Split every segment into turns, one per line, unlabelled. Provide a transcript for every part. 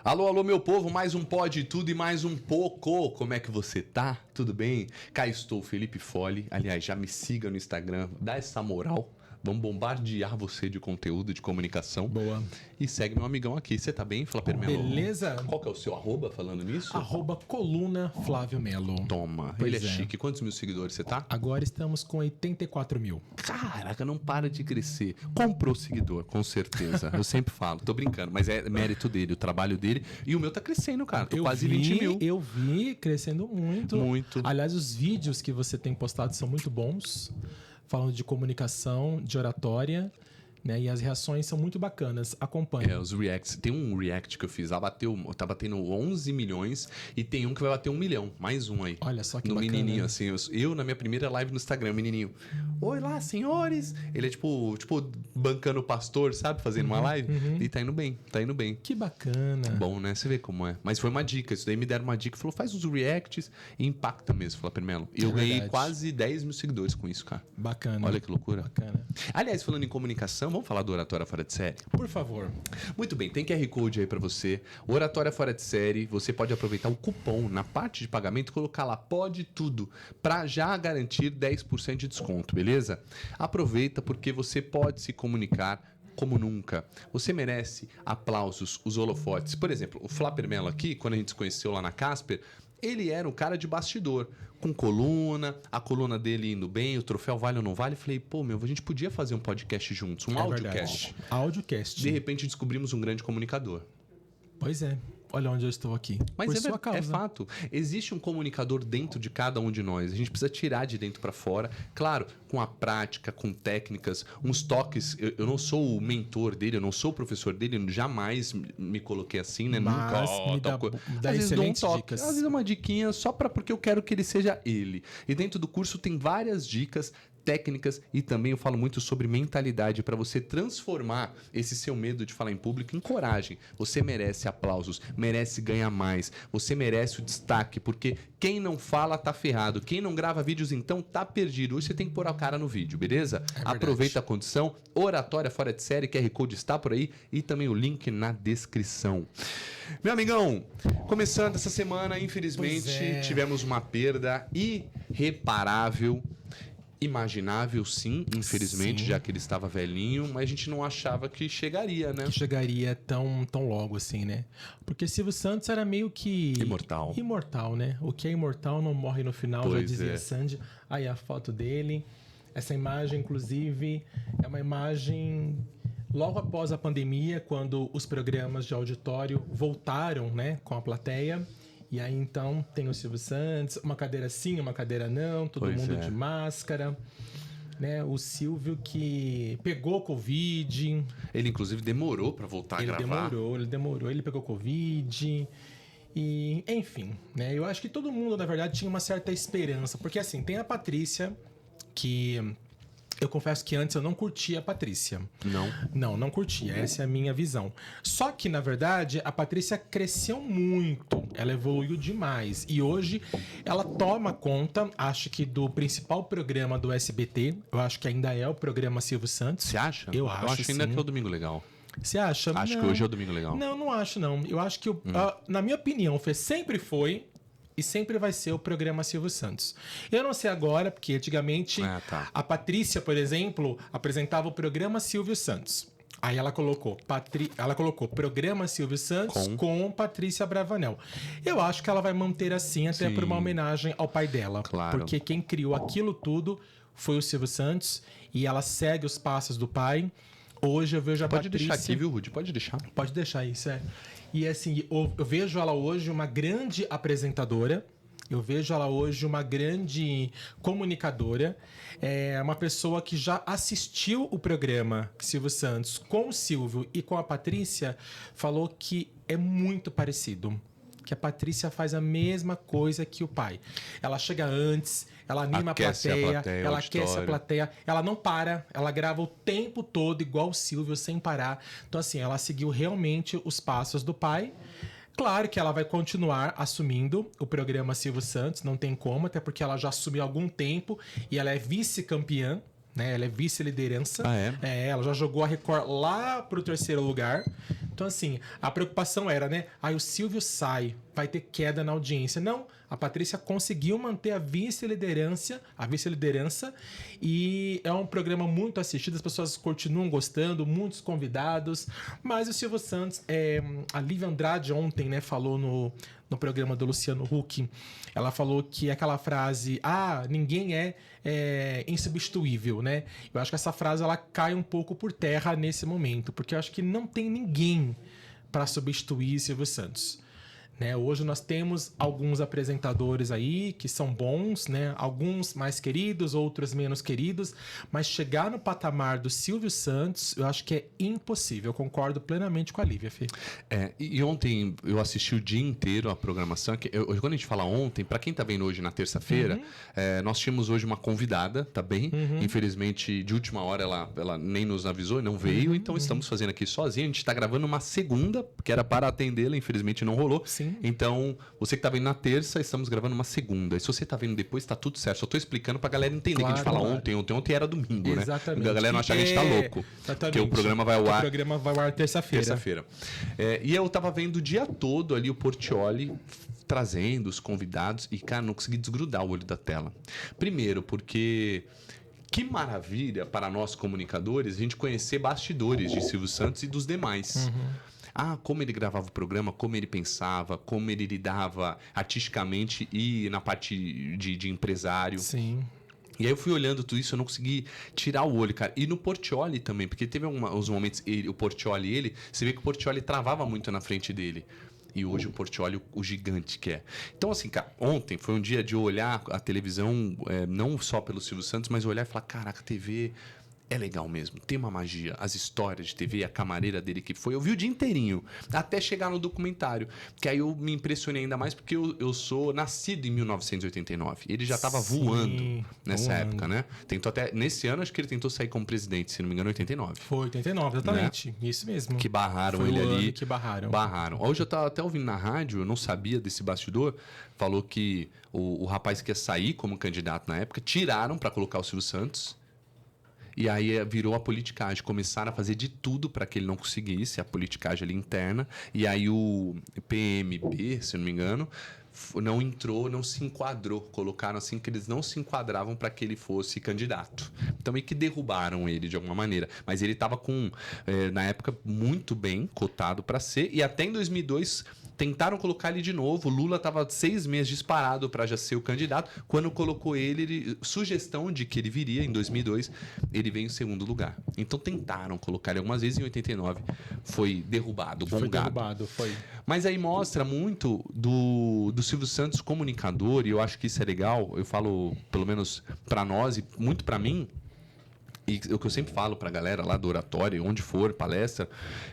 Alô, alô, meu povo, mais um Pode Tudo e mais um pouco. Como é que você tá? Tudo bem? Cá estou, Felipe Fole. Aliás, já me siga no Instagram, dá essa moral. Vamos bombardear você de conteúdo, de comunicação.
Boa.
E segue meu amigão aqui. Você tá bem, Flávio Melo?
Beleza?
Qual que é o seu arroba falando nisso?
@coluna Flávio Melo.
Toma,
Pois
ele é
é.
chique. Quantos mil seguidores você tá?
Agora estamos com 84 mil.
Caraca, não para de crescer. Comprou seguidor, com certeza. Eu sempre falo, tô brincando, mas é mérito dele, o trabalho dele. E o meu tá crescendo, cara. Tô quase 20 mil.
Eu vi crescendo muito.
Muito.
Aliás, os vídeos que você tem postado são muito bons. Falando de comunicação, de oratória, né? E as reações são muito bacanas. Acompanhe.
É, os reacts. Tem um react que eu fiz lá, tá batendo 11 milhões e tem um que vai bater 1 milhão. Mais um aí.
Olha só que
no
bacana.
Menininho, assim. Eu, na minha primeira live no Instagram, menininho. Oi lá, senhores. Ele é tipo bancando o pastor, sabe? Fazendo uma live. E tá indo bem, tá indo bem.
Que bacana.
Bom, né? Você vê como é. Mas foi uma dica. Isso daí me deram uma dica. Falou, faz uns reacts e impacta mesmo, Flávio Melo. E eu ganhei
verdade.
quase 10 mil seguidores com isso, cara.
Bacana.
Olha que loucura.
Bacana.
Aliás, falando em comunicação, vamos falar do Oratória Fora de Série?
Por favor.
Muito bem, tem QR Code aí pra você. Oratória Fora de Série, você pode aproveitar o cupom na parte de pagamento e colocar lá Pode Tudo pra já garantir 10% de desconto, beleza? Aproveita porque você pode se comunicar como nunca. Você merece aplausos, os holofotes. Por exemplo, o Flávio Melo aqui, quando a gente se conheceu lá na Casper, ele era um cara de bastidor, com coluna, a coluna dele indo bem, o troféu vale ou não vale. Falei, pô, a gente podia fazer um podcast juntos, um audiocast.
Verdade. Audiocast.
De repente descobrimos um grande comunicador.
Pois é. Olha onde eu estou aqui.
Mas
Por
é,
sua causa.
é fato. Existe um comunicador dentro de cada um de nós. A gente precisa tirar de dentro para fora. Claro, com a prática, com técnicas, uns toques. Eu não sou o mentor dele, eu não sou o professor dele. Eu jamais me coloquei assim, né?
Mas
Nunca.
me dá
Às vezes dou um
excelentes
toque.
dicas.
Às vezes é uma diquinha só porque eu quero que ele seja ele. E dentro do curso tem várias dicas, técnicas e também eu falo muito sobre mentalidade para você transformar esse seu medo de falar em público em coragem. Você merece aplausos, merece ganhar mais, você merece o destaque, porque quem não fala tá ferrado, quem não grava vídeos então tá perdido. Hoje você tem que pôr a cara no vídeo, beleza? Aproveita a condição, Oratória Fora de Série, QR Code está por aí e também o link na descrição. Meu amigão, começando essa semana, infelizmente, tivemos uma perda irreparável. Imaginável, sim, infelizmente,
Sim.
já que ele estava velhinho, mas a gente não achava que chegaria, né?
Que chegaria tão logo assim, né? Porque Silvio Santos era meio que...
Imortal.
Imortal, né? O que é imortal não morre no final,
Pois
já dizia
é.
Sandy. Aí a foto dele. Essa imagem, inclusive, é uma imagem... Logo após a pandemia, quando os programas de auditório voltaram, né? Com a plateia... E aí, então, tem o Silvio Santos, uma cadeira sim, uma cadeira não, todo
Pois
mundo
é.
de máscara, né? O Silvio que pegou Covid.
Ele, inclusive, demorou para voltar a gravar.
Ele demorou, ele pegou Covid. E, enfim, né? Eu acho que todo mundo, na verdade, tinha uma certa esperança. Porque, assim, tem a Patrícia, que... Eu confesso que antes eu não curtia a Patrícia.
Não?
Não curtia. Essa é a minha visão. Só que, na verdade, a Patrícia cresceu muito. Ela evoluiu demais. E hoje ela toma conta, acho que do principal programa do SBT. Eu acho que ainda é o programa Silvio Santos.
Você acha?
Eu acho
ainda
sim.
que é o Domingo Legal.
Você acha?
Acho que hoje é o Domingo Legal.
Não acho não. Eu acho que, na minha opinião, sempre foi... E sempre vai ser o programa Silvio Santos. Eu não sei agora, porque antigamente a Patrícia, por exemplo, apresentava o programa Silvio Santos. Aí ela colocou programa Silvio Santos com Patrícia Bravanel. Eu acho que ela vai manter assim, até por uma homenagem ao pai dela.
Claro.
Porque quem criou aquilo tudo foi o Silvio Santos. E ela segue os passos do pai. Hoje eu vejo a
Pode
Patrícia...
deixar aqui, viu, Rudy? Pode deixar.
Pode deixar isso, é. E assim, eu vejo ela hoje uma grande apresentadora. Eu vejo ela hoje uma grande comunicadora. É uma pessoa que já assistiu o programa Silvio Santos com o Silvio e com a Patrícia. Falou que é muito parecido. Que a Patrícia faz a mesma coisa que o pai. Ela chega antes, ela anima a plateia, ela aquece a plateia, ela não para, ela grava o tempo todo igual o Silvio, sem parar. Então, assim, ela seguiu realmente os passos do pai. Claro que ela vai continuar assumindo o programa Silvio Santos, não tem como, até porque ela já assumiu há algum tempo e ela é vice-campeã, né? Ela é vice-liderança.
Ah, é?
Ela já jogou a Record lá pro 3º lugar. Então, assim, a preocupação era, né? O Silvio sai, vai ter queda na audiência. Não, a Patrícia conseguiu manter a vice-liderança, e é um programa muito assistido, as pessoas continuam gostando, muitos convidados, mas o Silvio Santos, a Lívia Andrade ontem, né, falou no programa do Luciano Huck, ela falou que aquela frase, ninguém é insubstituível, né? Eu acho que essa frase ela cai um pouco por terra nesse momento, porque eu acho que não tem ninguém para substituir Silvio Santos. Né? Hoje nós temos alguns apresentadores aí que são bons, né? Alguns mais queridos, outros menos queridos, mas chegar no patamar do Silvio Santos, eu acho que é impossível. Eu concordo plenamente com a Lívia, Fê.
E ontem eu assisti o dia inteiro a programação. Quando a gente fala ontem, para quem tá vendo hoje na terça-feira, nós tínhamos hoje uma convidada, tá bem? Infelizmente, de última hora, ela nem nos avisou e não veio, então estamos fazendo aqui sozinho. A gente tá gravando uma segunda, que era para atendê-la, infelizmente não rolou.
Sim.
Então, você que tá vendo na terça, estamos gravando uma segunda. E se você tá vendo depois, tá tudo certo. Só tô explicando pra galera entender, que a gente fala ontem era domingo, né?
Exatamente.
A galera não acha que a gente tá louco.
Exatamente.
Porque o programa vai ao ar.
O programa vai ao ar terça-feira.
E eu tava vendo o dia todo ali o Portiolli trazendo os convidados e, cara, não consegui desgrudar o olho da tela. Primeiro, porque que maravilha para nós comunicadores a gente conhecer bastidores de Silvio Santos e dos demais. Como ele gravava o programa, como ele pensava, como ele lidava artisticamente e na parte de empresário.
Sim.
E aí eu fui olhando tudo isso, eu não consegui tirar o olho, cara. E no Portiolli também, porque teve uns momentos, o Portiolli, você vê que o Portiolli travava muito na frente dele. E hoje o Portiolli, o gigante que é. Então, assim, cara, ontem foi um dia de eu olhar a televisão, não só pelo Silvio Santos, mas olhar e falar, caraca, a TV é legal mesmo, tem uma magia. As histórias de TV, a camareira dele que foi, eu vi o dia inteirinho, até chegar no documentário. Que aí eu me impressionei ainda mais porque eu sou nascido em 1989. Ele já estava voando nessa época, né? Tentou até, nesse ano, acho que ele tentou sair como presidente, se não me engano, em 89.
Foi 89, exatamente. Né? Isso mesmo.
Que barraram
foi
ele ali.
Que barraram.
Hoje eu tava até ouvindo na rádio, eu não sabia desse bastidor, falou que o rapaz que ia sair como candidato na época, tiraram para colocar o Silvio Santos. E aí virou a politicagem. Começaram a fazer de tudo para que ele não conseguisse, a politicagem ali interna. E aí o PMB, se não me engano, não entrou, não se enquadrou. Colocaram assim que eles não se enquadravam para que ele fosse candidato. Então meio que derrubaram ele de alguma maneira. Mas ele estava na época, muito bem cotado para ser. E até em 2002... tentaram colocar ele de novo. O Lula estava 6 meses disparado para já ser o candidato. Quando colocou ele, sugestão de que ele viria em 2002, ele veio em segundo lugar. Então tentaram colocar ele algumas vezes. Em 89 foi derrubado, bongado.
Foi.
Mas aí mostra muito do Silvio Santos comunicador, e eu acho que isso é legal. Eu falo, pelo menos para nós e muito para mim, e o que eu sempre falo pra galera lá do oratório, onde for, palestra,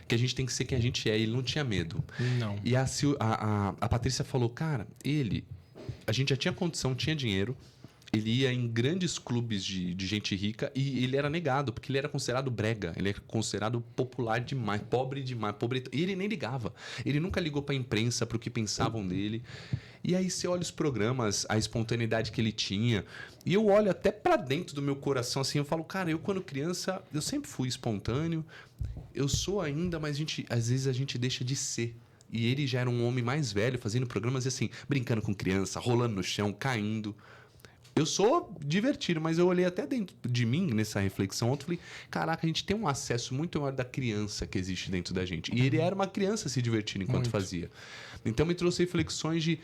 que a gente tem que ser quem a gente é. Ele não tinha medo.
Não.
E a Patrícia falou, cara, a gente já tinha condição, tinha dinheiro, ele ia em grandes clubes de gente rica e ele era negado, porque ele era considerado brega, ele era considerado popular demais, pobre demais, e ele nem ligava. Ele nunca ligou pra imprensa, pro que pensavam dele. E aí você olha os programas, a espontaneidade que ele tinha. E eu olho até pra dentro do meu coração, assim, eu falo, cara, eu quando criança, eu sempre fui espontâneo. Eu sou ainda, mas às vezes a gente deixa de ser. E ele já era um homem mais velho, fazendo programas assim, brincando com criança, rolando no chão, caindo. Eu sou divertido, mas eu olhei até dentro de mim nessa reflexão ontem e falei, caraca, a gente tem um acesso muito maior da criança que existe dentro da gente. E ele era uma criança se divertindo enquanto fazia. Então me trouxe reflexões de...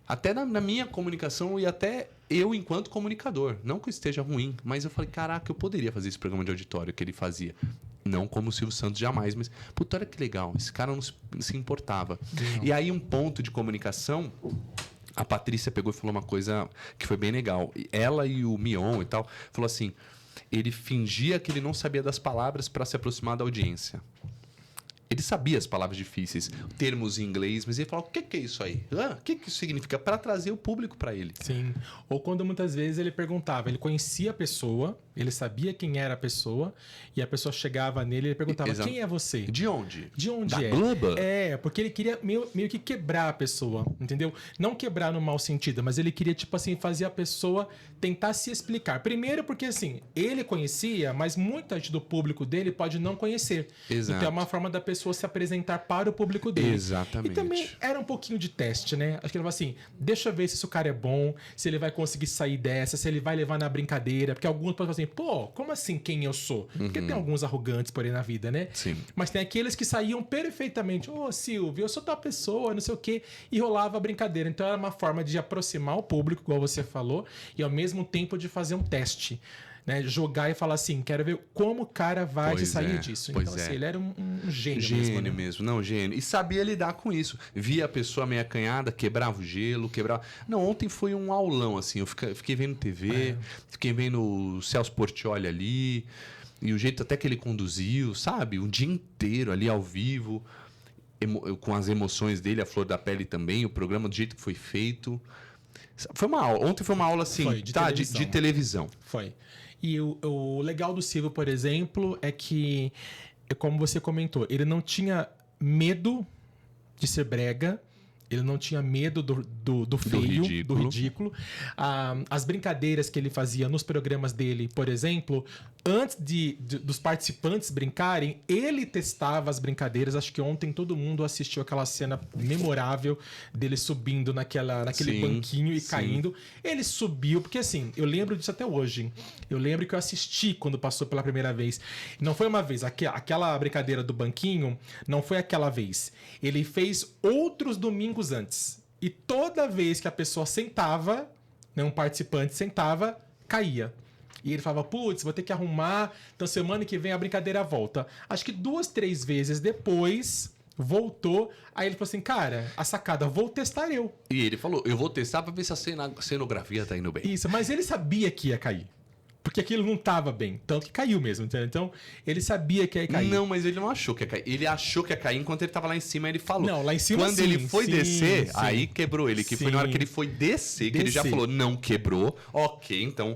até na minha comunicação e até eu enquanto comunicador. Não que esteja ruim, mas eu falei, caraca, eu poderia fazer esse programa de auditório que ele fazia. Não como o Silvio Santos jamais, mas, puta, olha que legal. Esse cara não se importava. Não. E aí um ponto de comunicação... A Patrícia pegou e falou uma coisa que foi bem legal. Ela e o Mion e tal, falou assim, ele fingia que ele não sabia das palavras para se aproximar da audiência. Ele sabia as palavras difíceis, termos em inglês, mas ele falou, o que é isso aí? O que isso significa? Para trazer o público para ele.
Sim. Ou quando muitas vezes ele perguntava, ele conhecia a pessoa, Ele sabia quem era a pessoa e a pessoa chegava nele e perguntava:
Exato.
quem é você?
De onde?
De onde
Da
é?
Globo?
É, porque ele queria meio que quebrar a pessoa, entendeu? Não quebrar no mau sentido, mas ele queria, tipo assim, fazer a pessoa tentar se explicar. Primeiro porque, assim, ele conhecia, mas muita gente do público dele pode não conhecer.
Exato.
Então é uma forma da pessoa se apresentar para o público dele.
Exatamente.
E também era um pouquinho de teste, né? Acho que ele falou assim, deixa eu ver se esse cara é bom, se ele vai conseguir sair dessa, se ele vai levar na brincadeira. Porque alguns podem falar assim, pô, como assim quem eu sou? Porque tem alguns arrogantes por aí na vida, né?
Sim.
Mas tem aqueles que saíam perfeitamente. Ô, Silvio, eu sou tua pessoa, não sei o quê. E rolava a brincadeira. Então era uma forma de aproximar o público, igual você falou, e ao mesmo tempo de fazer um teste. Né? Jogar e falar assim, quero ver como o cara vai se sair disso.
Pois
Então,
é.
assim, ele era um gênio,
Gênio
né?
mesmo, não, gênio. E sabia lidar com isso. Via a pessoa meio acanhada, quebrava o gelo, quebrava. Não, ontem foi um aulão, assim. Eu fiquei vendo TV, fiquei vendo o Celso Portiolli ali, e o jeito até que ele conduziu, sabe? Um dia inteiro ali ao vivo, com as emoções dele, a flor da pele também, o programa do jeito que foi feito. Foi uma aula. Ontem foi uma aula assim,
Foi,
de televisão.
Foi. E o legal do Silvio, por exemplo, é que, como você comentou, ele não tinha medo de ser brega, ele não tinha medo do feio, do ridículo. As brincadeiras que ele fazia nos programas dele, por exemplo, antes dos participantes brincarem, ele testava as brincadeiras. Acho que ontem todo mundo assistiu aquela cena memorável dele subindo naquele banquinho e caindo. Ele subiu, porque assim, eu lembro disso até hoje. Eu lembro que eu assisti quando passou pela primeira vez. Não foi uma vez. Aquela brincadeira do banquinho não foi aquela vez. Ele fez outros domingos antes. E toda vez que a pessoa sentava, né, um participante sentava, caía. E ele falava, putz, vou ter que arrumar, então semana que vem a brincadeira volta. Acho que 2, 3 vezes depois, voltou. Aí ele falou assim, cara, a sacada, vou testar eu.
E ele falou, eu vou testar pra ver se a cenografia tá indo bem.
Isso, mas ele sabia que ia cair. Porque aquilo não tava bem. Tanto que caiu mesmo, entendeu? Então, ele sabia que ia cair.
Não, mas ele não achou que ia cair. Ele achou que ia cair enquanto ele tava lá em cima, ele falou.
Não, lá em cima
quando ele foi descer, aí quebrou ele. Que foi na hora que ele foi descer, que ele já falou, não quebrou. Ok, então...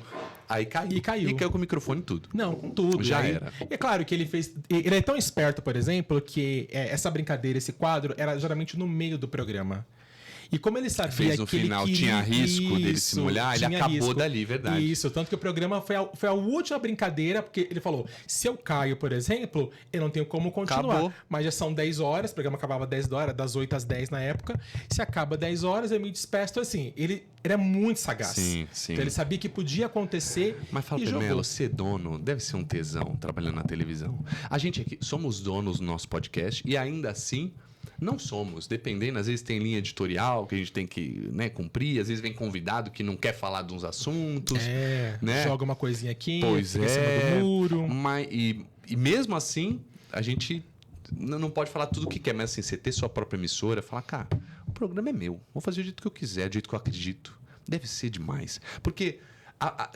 Aí caiu.
E caiu.
E caiu com o microfone e tudo.
Não, com tudo.
Já
aí,
era.
É claro que ele fez... Ele é tão esperto, por exemplo, que essa brincadeira, esse quadro, era geralmente no meio do programa. E como ele sabia
Fez no
que
final,
ele queria...
tinha risco dele se molhar, ele acabou dali, verdade.
Isso, tanto que o programa foi a última brincadeira, porque ele falou, se eu caio, por exemplo, eu não tenho como continuar.
Acabou.
Mas já são 10 horas, o programa acabava 10 horas, das 8 às 10 na época. Se acaba 10 horas, eu me despeço. Então, assim, ele era muito sagaz.
Sim, sim.
Então ele sabia que podia acontecer.
Mas fala pra Melo, ser dono deve ser um tesão trabalhando na televisão. A gente aqui somos donos do nosso podcast e ainda assim não somos. Dependendo, às vezes tem linha editorial que a gente tem que, né, cumprir, às vezes vem convidado que não quer falar de uns assuntos. Né?
Joga uma coisinha aqui,
pois
fica em cima do muro.
Mas, e mesmo assim, a gente não pode falar tudo o que quer, mas assim, você ter sua própria emissora, falar, cara, o programa é meu, vou fazer do jeito que eu quiser, do jeito que eu acredito. Deve ser demais. Porque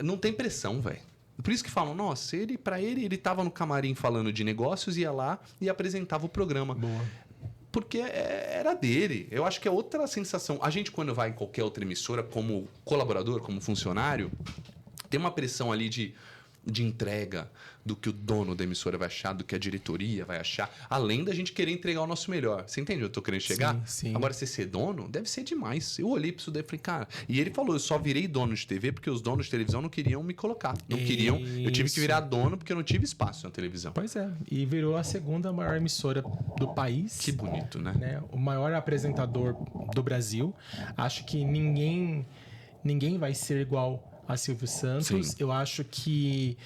não tem pressão, velho. Por isso que falam, nossa, ele tava no camarim falando de negócios, ia lá e apresentava o programa.
Boa.
Porque era dele. Eu acho que é outra sensação. A gente, quando vai em qualquer outra emissora, como colaborador, como funcionário, tem uma pressão ali de entrega do que o dono da emissora vai achar, do que a diretoria vai achar, além da gente querer entregar o nosso melhor. Você entende onde eu tô querendo chegar?
Sim.
Agora, você ser dono, deve ser demais. Eu olhei pra isso daí e falei, cara... E ele falou, eu só virei dono de TV porque os donos de televisão não queriam me colocar. Não queriam... Eu tive que virar dono porque eu não tive espaço na televisão.
Pois é. E virou a segunda maior emissora do país.
Que bonito, né?
O maior apresentador do Brasil. Acho que ninguém vai ser igual a Silvio Santos.
Sim.
Eu acho que,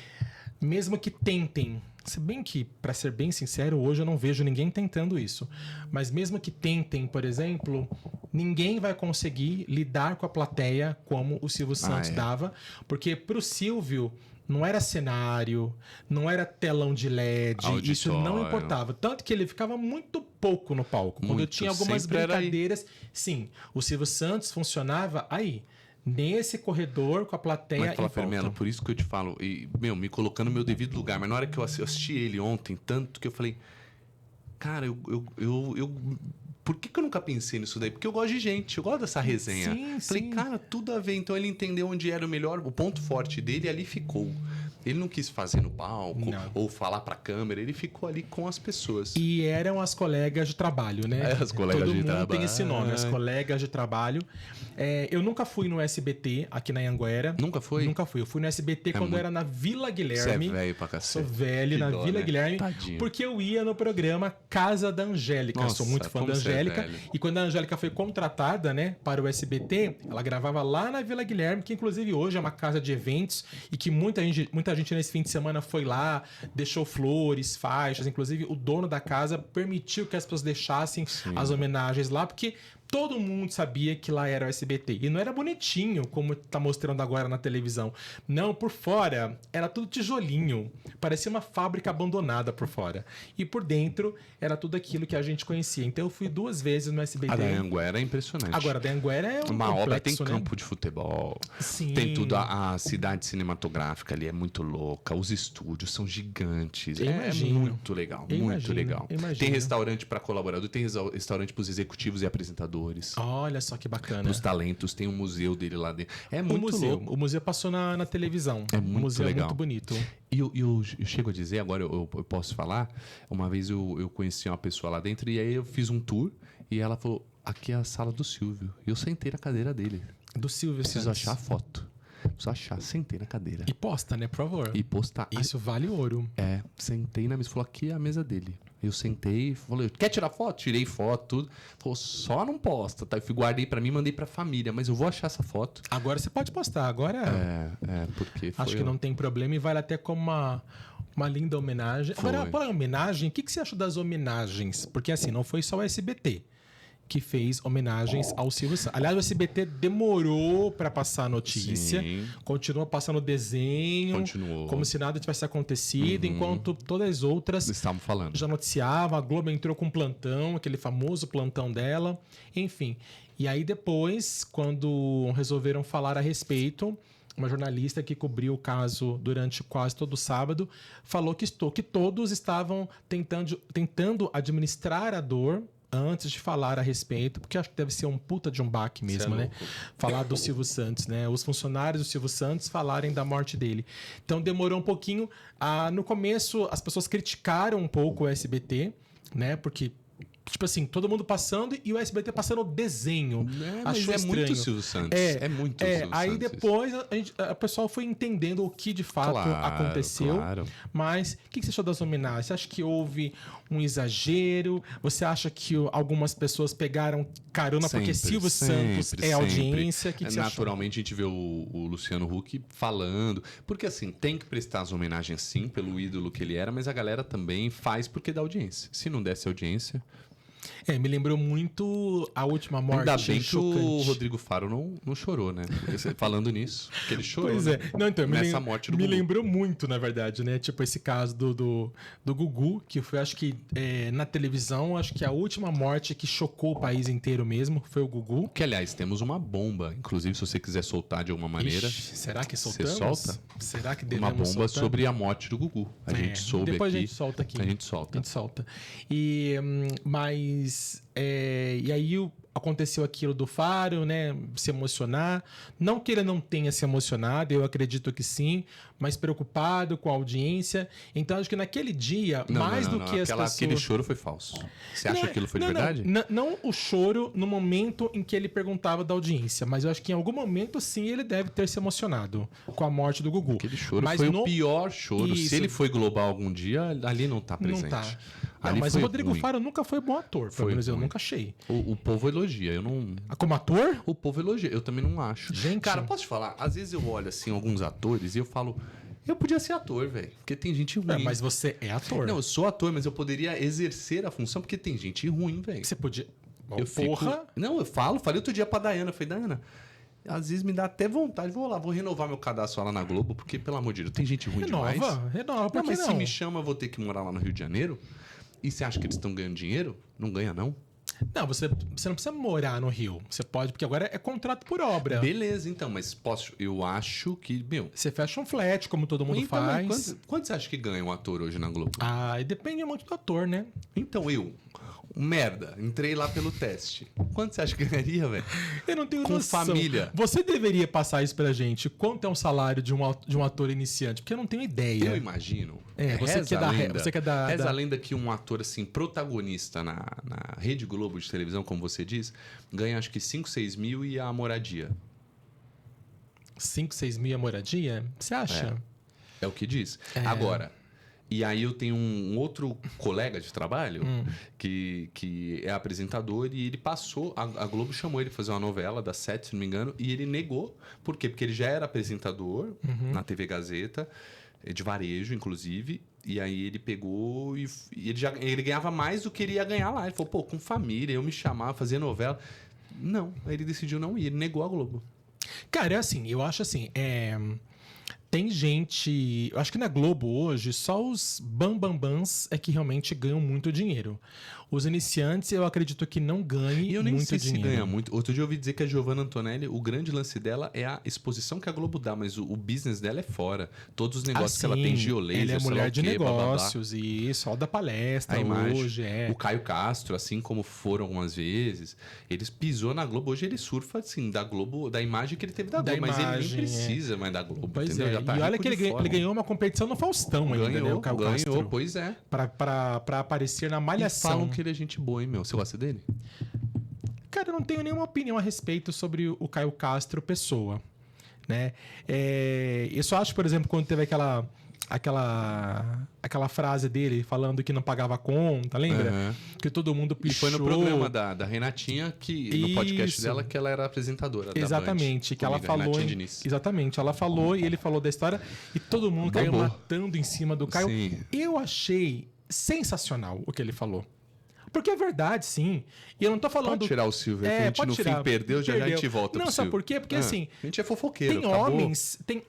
mesmo que tentem, se bem que, para ser bem sincero, hoje eu não vejo ninguém tentando isso, mas mesmo que tentem, por exemplo, ninguém vai conseguir lidar com a plateia como o Silvio Santos dava, porque pro Silvio não era cenário, não era telão de LED,
auditório.
Isso não importava. Tanto que ele ficava muito pouco no palco. Quando eu tinha algumas brincadeiras, sim, o Silvio Santos funcionava aí. Nesse corredor, com a plateia
mas fala,
em volta.
Melo, por isso que eu te falo, me colocando no meu devido lugar. Mas na hora que eu assisti ele ontem, tanto que eu falei, cara, por que eu nunca pensei nisso daí? Porque eu gosto de gente, eu gosto dessa resenha.
Sim,
falei, cara, tudo a ver. Então ele entendeu onde era o melhor, o ponto forte dele e ali ficou. Ele não quis fazer no palco
Não.
ou falar pra câmera, ele ficou ali com as pessoas.
E eram as colegas de trabalho, né?
As colegas
Todo
de
mundo
trabalho.
tem esse nome, as colegas de trabalho. Eu nunca fui no SBT aqui na Anhanguera.
Nunca foi?
Nunca fui. Eu fui no SBT quando era na Vila Guilherme.
Você é velho pra cacete.
Sou velho,
Que
na
dó,
Vila
né?
Guilherme.
Tadinho.
Porque eu ia no programa Casa da Angélica.
Nossa,
Sou muito fã
como
da
você é
Angélica.
velho.
E quando a Angélica foi contratada, né, para o SBT, ela gravava lá na Vila Guilherme, que inclusive hoje é uma casa de eventos e que muita gente nesse fim de semana foi lá, deixou flores, faixas. Inclusive, o dono da casa permitiu que as pessoas deixassem as homenagens lá, porque todo mundo sabia que lá era o SBT. E não era bonitinho, como tá mostrando agora na televisão. Não, por fora era tudo tijolinho. Parecia uma fábrica abandonada por fora. E por dentro era tudo aquilo que a gente conhecia. Então eu fui 2 vezes no SBT.
A da Anhanguera é impressionante.
Agora, a da Anhanguera é
uma obra, tem
complexo, né?
campo de futebol,
Sim.
tem tudo, a cidade cinematográfica ali é muito louca, os estúdios são gigantes,
Eu
é
imagino.
muito legal,
Eu
muito
imagino,
legal.
eu imagino.
Tem restaurante para colaborador, tem restaurante para os executivos e apresentadores,
Olha só que bacana.
para os talentos, tem um museu dele lá dentro, é muito louco.
O museu passou na televisão.
É muito
o museu
legal.
é muito bonito.
E eu chego a dizer, agora eu posso falar, uma vez eu conheci uma pessoa lá dentro e aí eu fiz um tour e ela falou, aqui é a sala do Silvio. E eu sentei na cadeira dele.
Do Silvio
Preciso
Santos.
achar a foto. Preciso achar, sentei na cadeira.
E posta, né, por favor.
E postar.
Isso vale ouro.
Sentei na mesa. Falou, aqui é a mesa dele. Eu sentei, falei, quer tirar foto? Tirei foto, tudo. Falou, só não posta, tá? Eu fui, guardei pra mim, mandei pra família, mas eu vou achar essa foto.
Agora você pode postar. Agora
Porque foi...
acho que não tem problema e vale até como uma linda homenagem.
Foi.
Agora, para homenagem, o que você acha das homenagens? Porque assim, não foi só o SBT que fez homenagens ao Silvio Santos. Aliás, o SBT demorou para passar a notícia,
Sim.
continua passando desenho,
Continuou.
como se nada tivesse acontecido, enquanto todas as outras
Estavam falando.
já noticiavam. A Globo entrou com um plantão, aquele famoso plantão dela, enfim. E aí depois, quando resolveram falar a respeito, uma jornalista que cobriu o caso durante quase todo o sábado falou que todos estavam tentando administrar a dor antes de falar a respeito, porque acho que deve ser um puta de um baque mesmo, né? Falar do Silvio Santos, né? Os funcionários do Silvio Santos falarem da morte dele. Então demorou um pouquinho. No começo, as pessoas criticaram um pouco o SBT, né? Porque, tipo assim, todo mundo passando e o SBT passando desenho.
Mas
Achou
é
estranho.
muito Silvio Santos. É muito Silvio
aí
Santos.
depois o pessoal foi entendendo o que de fato aconteceu.
Claro.
Mas o que você achou das homenagens? Você acha que houve um exagero? Você acha que algumas pessoas pegaram carona porque Silvio Santos é audiência? O que você achou?
Naturalmente a gente vê o Luciano Huck falando. Porque assim, tem que prestar as homenagens sim, pelo ídolo que ele era, mas a galera também faz porque dá audiência. Se não desse audiência...
Me lembrou muito a última morte.
Ainda bem que
chocante.
o Rodrigo Faro não chorou, né? Porque falando nisso, que ele chorou.
Pois
né?
é. Não, então,
Nessa morte do
me
Gugu.
lembrou muito, na verdade, né? Tipo, esse caso do Gugu, que foi, acho que, na televisão, acho que a última morte que chocou o país inteiro mesmo foi o Gugu.
Que, aliás, temos uma bomba. Inclusive, se você quiser soltar de alguma maneira,
Ixi, será que
você
soltamos?
solta?
Será que
uma
devemos
bomba
soltar?
sobre a morte do Gugu. A gente soube
depois
aqui.
a gente solta aqui.
A gente solta.
Mas... e aí aconteceu aquilo do Faro, né? Se emocionar. Não que ele não tenha se emocionado, eu acredito que sim, mas preocupado com a audiência. Então, acho que naquele dia, do que as pessoas...
Aquele choro foi falso. Você acha que aquilo foi de verdade?
Não o choro no momento em que ele perguntava da audiência, mas eu acho que em algum momento, sim, ele deve ter se emocionado com a morte do Gugu.
Aquele choro
mas
foi o pior choro.
Isso.
Se ele foi global algum dia, ali não tá presente.
Não tá.
Ali
Mas
foi
o Rodrigo
ruim.
Faro nunca foi bom ator, pelo menos eu
ruim.
nunca achei.
O povo elogia, eu não...
Como ator?
O povo elogia, eu também não acho.
Gente.
Cara, posso te falar? Às vezes eu olho assim alguns atores e eu falo, eu podia ser ator, velho. Porque tem gente ruim.
Mas você é ator.
Não, eu sou ator, mas eu poderia exercer a função porque tem gente ruim, velho.
Você podia...
Eu fico... Não, eu falei outro dia pra Dayana, falei, Dayana, às vezes me dá até vontade, vou renovar meu cadastro lá na Globo, porque, pelo amor de Deus, tem gente ruim demais.
Renova, por que
mas
não?
se me chama, eu vou ter que morar lá no Rio de Janeiro. E você acha que eles estão ganhando dinheiro? Não ganha, não?
Não, você não precisa morar no Rio. Você pode, porque agora é contrato por obra.
Beleza, então, mas eu acho que,
Você fecha um flat, como todo mundo
então,
faz.
Quanto você acha que ganha um ator hoje na Globo?
E depende muito do ator, né?
Então, um merda. Entrei lá pelo teste. Quanto você acha que ganharia, velho?
Eu não tenho
Com
noção.
família.
Você deveria passar isso pra gente. Quanto é um salário de um ator iniciante? Porque eu não tenho ideia.
Eu imagino.
Você
Reza
quer dar...
Reza a lenda que um ator, assim, protagonista na Rede Globo de televisão, como você diz, ganha acho que 5, 6 mil e a moradia.
5, 6 mil a moradia? Você acha?
É o que diz. Agora, e aí eu tenho um outro colega de trabalho que é apresentador e ele passou, a Globo chamou ele para fazer uma novela das 7, se não me engano, e ele negou. Por quê? Porque ele já era apresentador na TV Gazeta, de varejo, inclusive, e aí ele pegou e ele ganhava mais do que ele ia ganhar lá. Ele falou, pô, com família, eu me chamava, fazia novela. Não, aí ele decidiu não ir, ele negou a Globo.
Cara, é assim, eu acho assim, tem gente... Eu acho que na Globo hoje, só os bambambãs é que realmente ganham muito dinheiro. Os iniciantes, eu acredito que não ganhem
E eu nem
muito
sei
dinheiro.
se ganha muito. Outro dia eu ouvi dizer que a Giovanna Antonelli, o grande lance dela é a exposição que a Globo dá, mas o business dela é fora. Todos os negócios que ela tem, geolaser,
Ele é
sei lá
mulher
o
de
quê, blá, blá, blá.
negócios e só dá palestra
A imagem.
hoje,
O Caio Castro, assim como foram algumas vezes, eles pisou na Globo. Hoje ele surfa, assim, da Globo, da imagem que ele teve da Globo. Mas ele nem precisa mais da Globo,
Pois
entendeu?
é.
Já tá
E olha
rico
que
de fora.
ele ganhou uma competição no Faustão ainda, né? O Caio Castro.
Ganhou, pois é.
Pra aparecer na
E
Malhação.
falam que ele é gente boa, hein, meu? Você gosta dele?
Cara, eu não tenho nenhuma opinião a respeito sobre o Caio Castro pessoa, né? Eu só acho, por exemplo, quando teve aquela frase dele falando que não pagava a conta, lembra?
Uhum.
Que todo mundo
E
pichou.
foi no programa da Renatinha, no podcast
Isso.
dela, que ela era apresentadora da
Exatamente,
Band,
que ela
comigo,
falou.
Renatinha Diniz.
Exatamente, ela falou e ele falou da história e todo mundo caiu
Bombou.
matando em cima do Caio.
Sim.
Eu achei sensacional o que ele falou. Porque é verdade, sim. E eu não tô falando.
Pode tirar o Silvio, que a gente
pode
no
tirar.
fim perdeu, já a gente volta
Não,
pro
sabe
Silvio.
por quê? Porque assim,
A gente é fofoqueiro,
tem
acabou.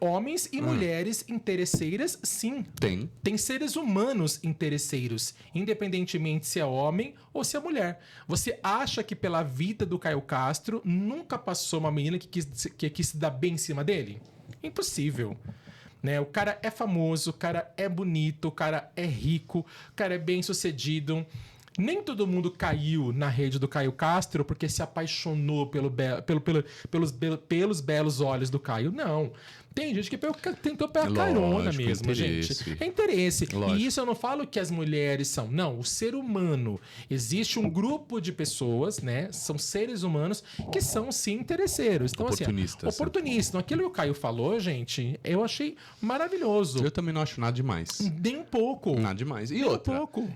homens e mulheres interesseiras, sim.
Tem.
Tem seres humanos interesseiros, independentemente se é homem ou se é mulher. Você acha que pela vida do Caio Castro nunca passou uma menina que quis se dar bem em cima dele? Impossível. Né? O cara é famoso, o cara é bonito, o cara é rico, o cara é bem sucedido. Nem todo mundo caiu na rede do Caio Castro porque se apaixonou pelos belos olhos do Caio. Não. Tem gente que tentou pegar carona mesmo,
interesse.
gente. É interesse.
Lógico.
E isso eu não falo que as mulheres são. Não, o ser humano. Existe um grupo de pessoas, né? São seres humanos que são, sim, interesseiros. Então,
Oportunistas.
assim, oportunistas. Então, aquilo que o Caio falou, gente, eu achei maravilhoso.
Eu também não acho nada demais.
Nem um pouco.
Nada demais. E
Nem
outra,
um pouco.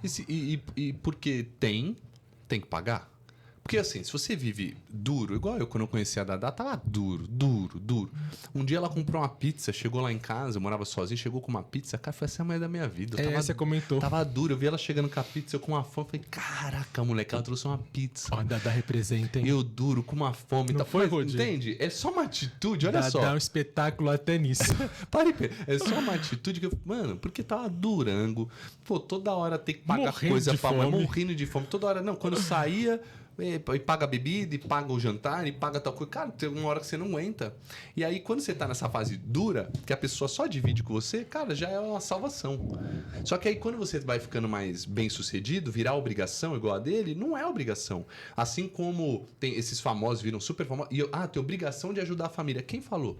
e porque tem que pagar? Porque assim, se você vive duro, igual eu quando eu conheci a Dadá, tava duro. Um dia ela comprou uma pizza, chegou lá em casa, eu morava sozinho, chegou com uma pizza, cara, foi essa mulher da minha vida.
Você comentou.
Tava duro, eu vi ela chegando com a pizza, eu com uma fome, falei, caraca, moleque, ela trouxe uma pizza.
Ó, Dadá representa, hein?
Eu duro, com uma fome.
Não
tá,
foi,
mas,
Rodi?
entende? É só uma atitude, olha só.
Dá um espetáculo até nisso.
É só uma atitude que eu... Mano, porque tava durango. Pô, toda hora tem que pagar
Morrendo
coisa
de
pra mãe,
fome.
morrendo de fome. Toda hora, não, quando saía... E paga a bebida, e paga o jantar, e paga tal coisa. Cara, tem uma hora que você não aguenta. E aí, quando você tá nessa fase dura, que a pessoa só divide com você, cara, já é uma salvação. Só que aí, quando você vai ficando mais bem sucedido, virar obrigação igual a dele, não é obrigação. Assim como tem esses famosos viram super famosos. E tem obrigação de ajudar a família. Quem falou?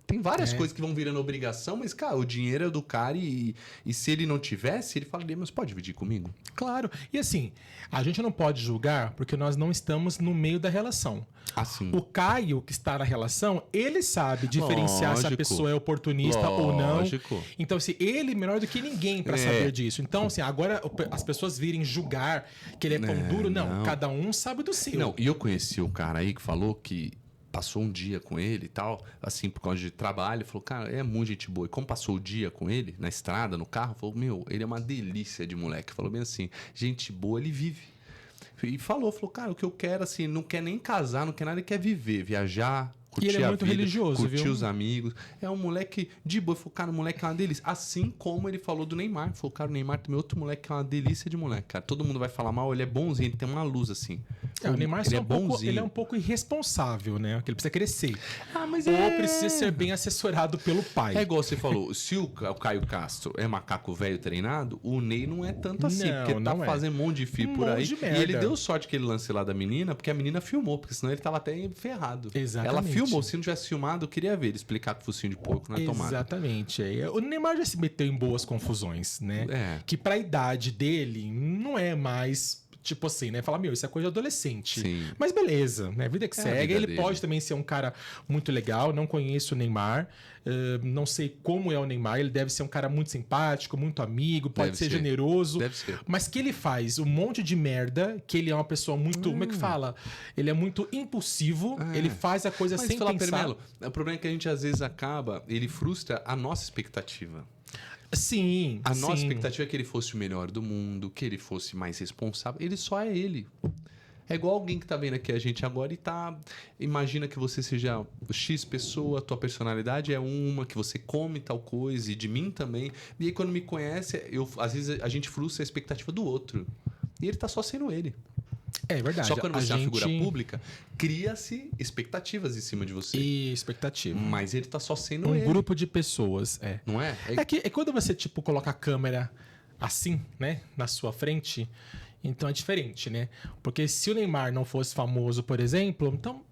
Tem várias coisas que vão virando obrigação, mas, cara, o dinheiro é do cara e se ele não tivesse, ele falaria, mas pode dividir comigo?
Claro. E assim, a gente não pode julgar porque nós não estamos no meio da relação.
Assim.
O Caio, que está na relação, ele sabe diferenciar se a
Lógico.
pessoa é oportunista ou não.
Lógico.
Então, assim, ele é melhor do que ninguém para saber disso. Então, assim, agora as pessoas virem julgar que ele é pão duro, não. Cada um sabe do seu.
Não, e eu conheci o cara aí que falou que passou um dia com ele e tal, assim, por causa de trabalho, falou, cara, é muito gente boa. E como passou o dia com ele, na estrada, no carro, falou, meu, ele é uma delícia de moleque. Falou bem assim, gente boa, ele vive. E falou, cara, o que eu quero, assim, não quer nem casar, não quer nada, ele quer viver, viajar, curtir
ele é muito
a vida,
religioso,
curtir
viu?
os amigos. É um moleque de boa. Falou, cara, o moleque é uma delícia. Assim como ele falou do Neymar. Falou, cara, o Neymar também é outro moleque que é uma delícia de moleque, cara. Todo mundo vai falar mal, ele é bonzinho, ele tem uma luz assim.
O Neymar
ele
só
é bonzinho.
ele é um pouco irresponsável, né? Que ele precisa crescer.
Mas
Ou precisa ser bem assessorado pelo pai.
É igual você falou, se o Caio Castro é macaco velho treinado, o Ney não é tanto assim,
Não,
porque tá
não é.
fazendo um monte de fio
Um
por
monte
aí.
de
E
merda.
ele deu sorte que ele lance lá da menina, porque a menina filmou, porque senão ele tava até ferrado.
Exatamente.
Ela filmou, se não tivesse filmado, eu queria ver ele explicar com o focinho de porco na tomada.
Exatamente. O Neymar já se meteu em boas confusões, né?
É.
Que pra idade dele não é mais, tipo assim, né? Falar, meu, isso é coisa de adolescente.
Sim.
Mas beleza, né? Vida que
É a
segue.
vida
Ele
dele.
pode também ser um cara muito legal. Não conheço o Neymar. Não sei como é o Neymar. Ele deve ser um cara muito simpático, muito amigo, pode
Deve
ser
ser.
generoso.
Deve ser.
Mas que ele faz um monte de merda, que ele é uma pessoa muito. Como é que fala? Ele é muito impulsivo, ele faz a coisa
Mas
sem
falar,
pensar.
Permelo, o problema é que a gente às vezes acaba, ele frustra a nossa expectativa.
Sim.
A nossa
sim.
expectativa é que ele fosse o melhor do mundo, que ele fosse mais responsável. Ele só é ele. É igual alguém que tá vendo aqui a gente agora e tá... Imagina que você seja X pessoa, a tua personalidade é uma, que você come tal coisa, e de mim também. E aí quando me conhece, às vezes a gente frustra a expectativa do outro. E ele tá só sendo ele.
É verdade.
Só quando você é uma
gente...
figura pública, cria-se expectativas em cima de você.
E expectativa.
Mas ele tá só sendo
Um
ele.
grupo de pessoas, é.
Não é?
É quando você, tipo, coloca a câmera assim, né, na sua frente, então é diferente, né? Porque se o Neymar não fosse famoso, por exemplo, então,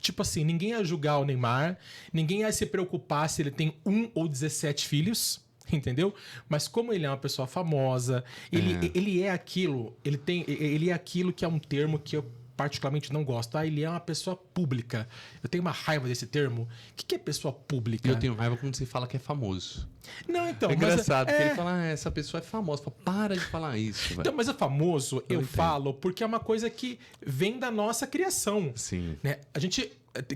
tipo assim, ninguém ia julgar o Neymar, ninguém ia se preocupar se ele tem 1 ou 17 filhos, entendeu? Mas como ele é uma pessoa famosa, ele é aquilo, ele é aquilo que é um termo que eu particularmente não gosto. Ele é uma pessoa pública. Eu tenho uma raiva desse termo. O que é pessoa pública?
Eu tenho raiva quando você fala que é famoso.
Não, então...
É engraçado, porque
é...
ele fala, essa pessoa é famosa. Fala, para de falar isso, velho.
Então, mas o famoso, eu
entendo.
falo porque é uma coisa que vem da nossa criação.
Sim.
Né? A gente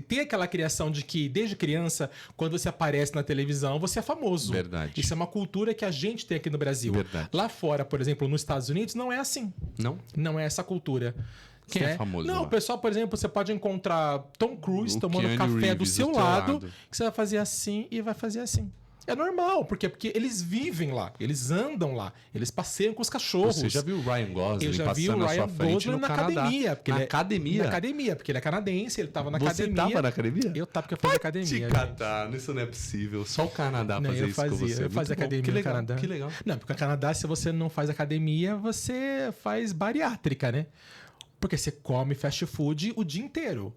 tem aquela criação de que, desde criança, quando você aparece na televisão, você é famoso.
Verdade.
Isso é uma cultura que a gente tem aqui no Brasil.
Verdade.
Lá fora, por exemplo, nos Estados Unidos, não é assim.
Não?
Não é essa cultura.
Quem é famoso
Não,
lá?
o pessoal, por exemplo, você pode encontrar Tom Cruise
O
tomando
Keanu
café do
Reeves
seu
do teu
lado,
lado.
que você vai fazer assim e vai fazer assim. É normal, porque eles vivem lá, eles andam lá, eles passeiam com os cachorros.
Você já viu o Ryan Gosling
Eu já
passando
vi o
na
Ryan
sua frente
Gosling
no
na
Canadá?
academia. Porque
Na
ele
academia?
Na academia, porque ele é canadense, ele tava na
Você
academia.
tava na academia?
Eu tava, porque eu fazia academia.
Te
gente.
catar, isso não é possível. Só o Canadá
Não,
fazer
eu
isso com
fazia,
você.
eu fazia
Muito bom.
academia
Que
no
legal,
Canadá.
que legal.
Não, porque no Canadá, se você não faz academia, você faz bariátrica, né? Porque você come fast food o dia inteiro.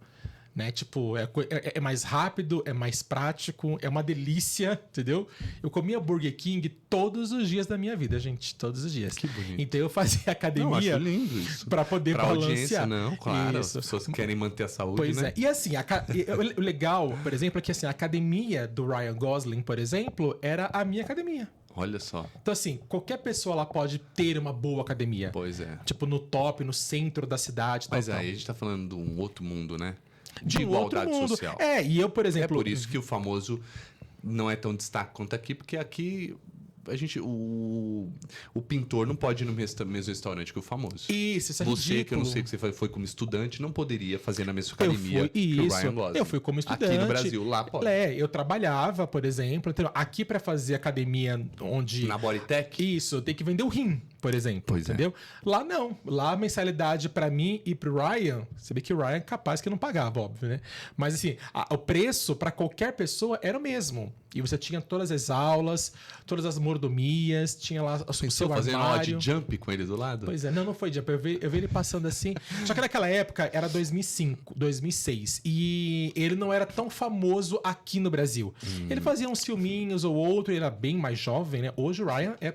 Né? Tipo, é mais rápido, é mais prático, é uma delícia, entendeu? Eu comia Burger King todos os dias da minha vida, gente. Todos os dias.
Que bonito.
Então eu fazia academia
Não, acho lindo isso.
pra poder
Pra
balancear.
audiência, não, claro.
Isso.
As pessoas que querem manter a saúde,
Pois
né?
é. E assim, o legal, por exemplo, é que assim, a academia do Ryan Gosling, por exemplo, era a minha academia.
Olha só.
Então, assim, qualquer pessoa lá pode ter uma boa academia.
Pois é.
Tipo, no top, no centro da cidade.
Mas
tal,
aí a gente tá falando de um outro mundo, né?
De
De
um outro
igualdade
mundo.
social.
É, e eu, por
É
exemplo...
por isso que o famoso não é tão destaque quanto aqui, porque aqui a gente, o pintor não pode ir no mesmo restaurante que o famoso.
Isso é
Você,
ridículo.
que eu não sei que você foi como estudante, não poderia fazer na mesma academia que o
Isso.
Ryan Gosling.
Eu fui como estudante.
Aqui no Brasil, lá pode.
Eu trabalhava, por exemplo. Entendeu? Aqui pra fazer academia onde...
Na Bodytech?
Isso, eu tenho que vender o rim, por exemplo.
Pois é.
Entendeu? Lá não. Lá a mensalidade pra mim e pro Ryan, você vê que o Ryan é capaz que não pagava, óbvio, né? Mas assim, o preço pra qualquer pessoa era o mesmo. E você tinha todas as aulas, todas as mordomias, tinha lá o seu
Estou fazendo aula
armário.
de jump com ele do lado?
Pois é, não foi jump. Eu vi ele passando assim. Só que naquela época era 2005, 2006. E ele não era tão famoso aqui no Brasil. Ele fazia uns filminhos ou outro, ele era bem mais jovem, né? Hoje o Ryan é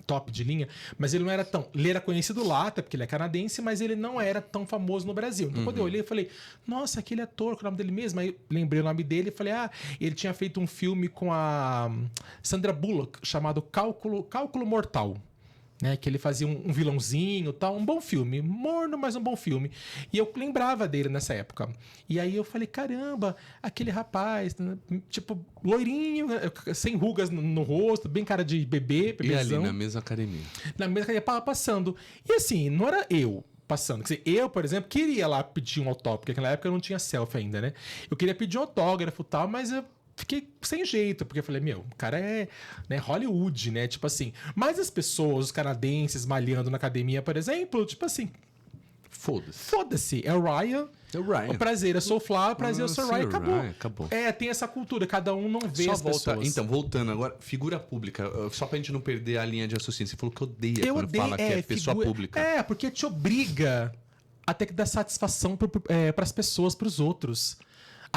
top de linha, mas ele não era tão... Ele era conhecido lá, até porque ele é canadense, mas ele não era tão famoso no Brasil. Então, quando eu olhei, eu falei, nossa, aquele ator, qual é o nome dele mesmo? Aí lembrei o nome dele e falei, ele tinha feito um filme com a Sandra Bullock, chamado Cálculo Mortal. Né, que ele fazia um vilãozinho, tal, um bom filme, morno, mas um bom filme. E eu lembrava dele nessa época. E aí eu falei, caramba, aquele rapaz, né, tipo, loirinho, sem rugas no rosto, bem cara de bebê,
E ali
bebezão.
na mesma academia.
Na mesma academia, passando. E assim, não era eu. passando. Quer dizer, eu, por exemplo, queria lá pedir um autógrafo, porque naquela época eu não tinha selfie ainda, né? Eu queria pedir um autógrafo e tal, mas eu fiquei sem jeito, porque eu falei, meu, o cara é, né, Hollywood, né? Tipo assim. Mas as pessoas, os canadenses malhando na academia, por exemplo, tipo assim, foda-se. É o Ryan.
É o Ryan.
O prazer, eu sou o Flávio, prazer, eu sou o Ryan.
Acabou.
É, tem essa cultura, cada um não vê
Só
as
volta.
pessoas.
Então, voltando agora, figura pública, só pra gente não perder a linha de raciocínio. Você falou que odeia quando fala que é pessoa pública.
É, porque te obriga a ter que dar satisfação pras pessoas, pros outros.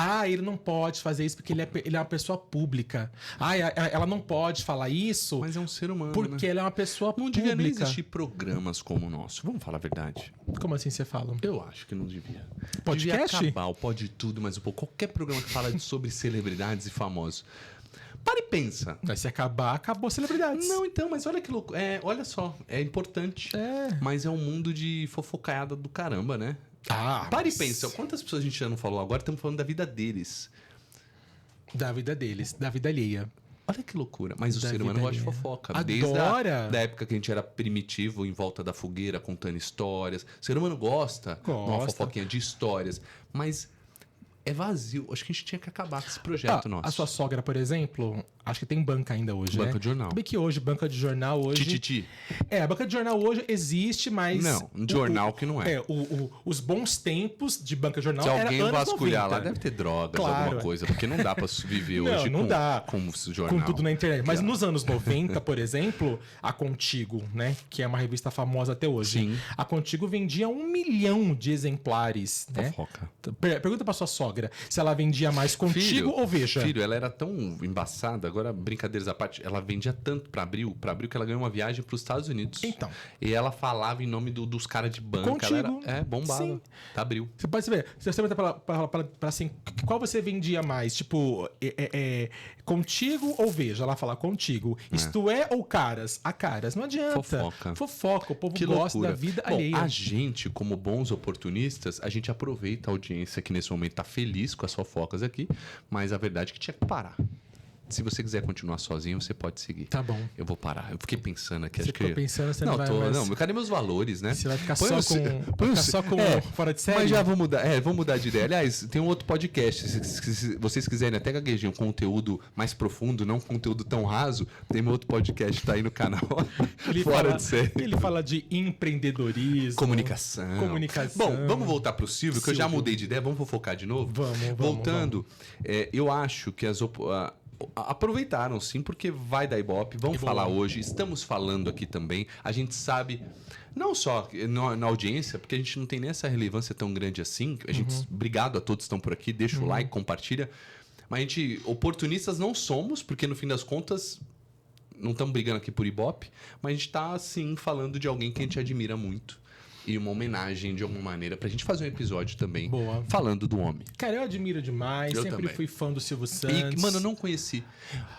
Ah, ele não pode fazer isso porque ele é uma pessoa pública. Ah, ela não pode falar isso.
Mas é um ser humano,
porque
né?
ela é uma pessoa
Não
pública.
devia nem existir programas como o nosso. Vamos falar a verdade.
Como assim você fala?
Eu acho que não devia.
Podcast?
Devia acabar o Pode Tudo, mas qualquer programa que fala sobre celebridades e famosos. Para e pensa.
Mas se acabar, acabou celebridades.
Não, então, mas olha que louco. Olha só, é importante. Mas é um mundo de fofocaiada do caramba, né? Para e pensa, quantas pessoas a gente já não falou? Agora estamos falando da vida deles.
Da vida deles, da vida alheia.
Olha que loucura. Mas o
Da
ser humano
vida
gosta de
alheia.
fofoca. Desde
Adora.
da época que a gente era primitivo, em volta da fogueira, contando histórias. O ser humano gosta de uma fofoquinha de histórias. Mas é vazio. Acho que a gente tinha que acabar com esse projeto nosso.
A sua sogra, por exemplo, acho que tem banca ainda hoje,
Banca
né?
de jornal.
Bem que hoje, banca de jornal hoje...
Tititi.
A banca de jornal hoje existe, mas...
Não, um jornal que não é.
Os bons tempos de banca de jornal
Se
era
alguém
anos
vasculhar
90.
lá, deve ter drogas,
Claro.
alguma coisa. Porque não dá pra viver hoje
não dá.
com jornal.
Com tudo na internet. Mas nos anos 90, por exemplo, a Contigo, né? Que é uma revista famosa até hoje.
Sim.
A Contigo vendia 1 milhão de exemplares, né?
Fofoca.
Pergunta pra sua sogra se ela vendia mais Contigo ou Veja.
Filho, ela era tão embaçada, agora brincadeiras à parte, ela vendia tanto pra Abril que ela ganhou uma viagem pros Estados Unidos.
Então.
E ela falava em nome dos caras de banca.
Contigo.
Ela era, bombava.
Sim.
Tá Abril.
Você pode saber, se você perguntar pra assim, qual você vendia mais? Tipo, Contigo ou Veja? Ela fala Contigo. Isto é ou Caras? A Caras. Não adianta. Fofoca. O povo
Que
gosta
loucura.
da vida
Bom,
alheia.
a gente, como bons oportunistas, a gente aproveita a audiência que nesse momento tá feliz com as fofocas aqui, mas a verdade é que tinha que parar. Se você quiser continuar sozinho, você pode seguir.
Tá bom.
Eu vou parar. Eu fiquei pensando aqui.
Você
acho
ficou
que...
pensando, você não vai mais...
Não, cadê meus valores, né?
Você vai ficar
Põe
só
o-
com... Só com fora de série?
Mas já vou mudar. Vamos mudar de ideia. Aliás, tem um outro podcast. Se vocês quiserem até gaguejinho, um conteúdo mais profundo, não um conteúdo tão raso, tem um outro podcast que tá aí no canal. Fora de série.
Ele fala de empreendedorismo.
Comunicação. Bom, vamos voltar pro Silvio, que eu já
Silvio.
mudei de ideia. Vamos fofocar de novo?
Vamos.
Voltando, eu acho que aproveitaram sim, porque vai dar Ibope. Vamos falar hoje. Estamos falando aqui também. A gente sabe, não só na audiência, porque a gente não tem nem essa relevância tão grande assim. A gente, obrigado a todos que estão por aqui. Deixa o like, compartilha. Mas a gente, oportunistas não somos, porque no fim das contas, não estamos brigando aqui por Ibope, mas a gente está, sim, falando de alguém que a gente admira muito. E uma homenagem, de alguma maneira, pra gente fazer um episódio também falando do homem.
Cara, eu admiro demais.
Eu
sempre
também.
fui fã do Silvio Santos.
E, mano, eu não conheci.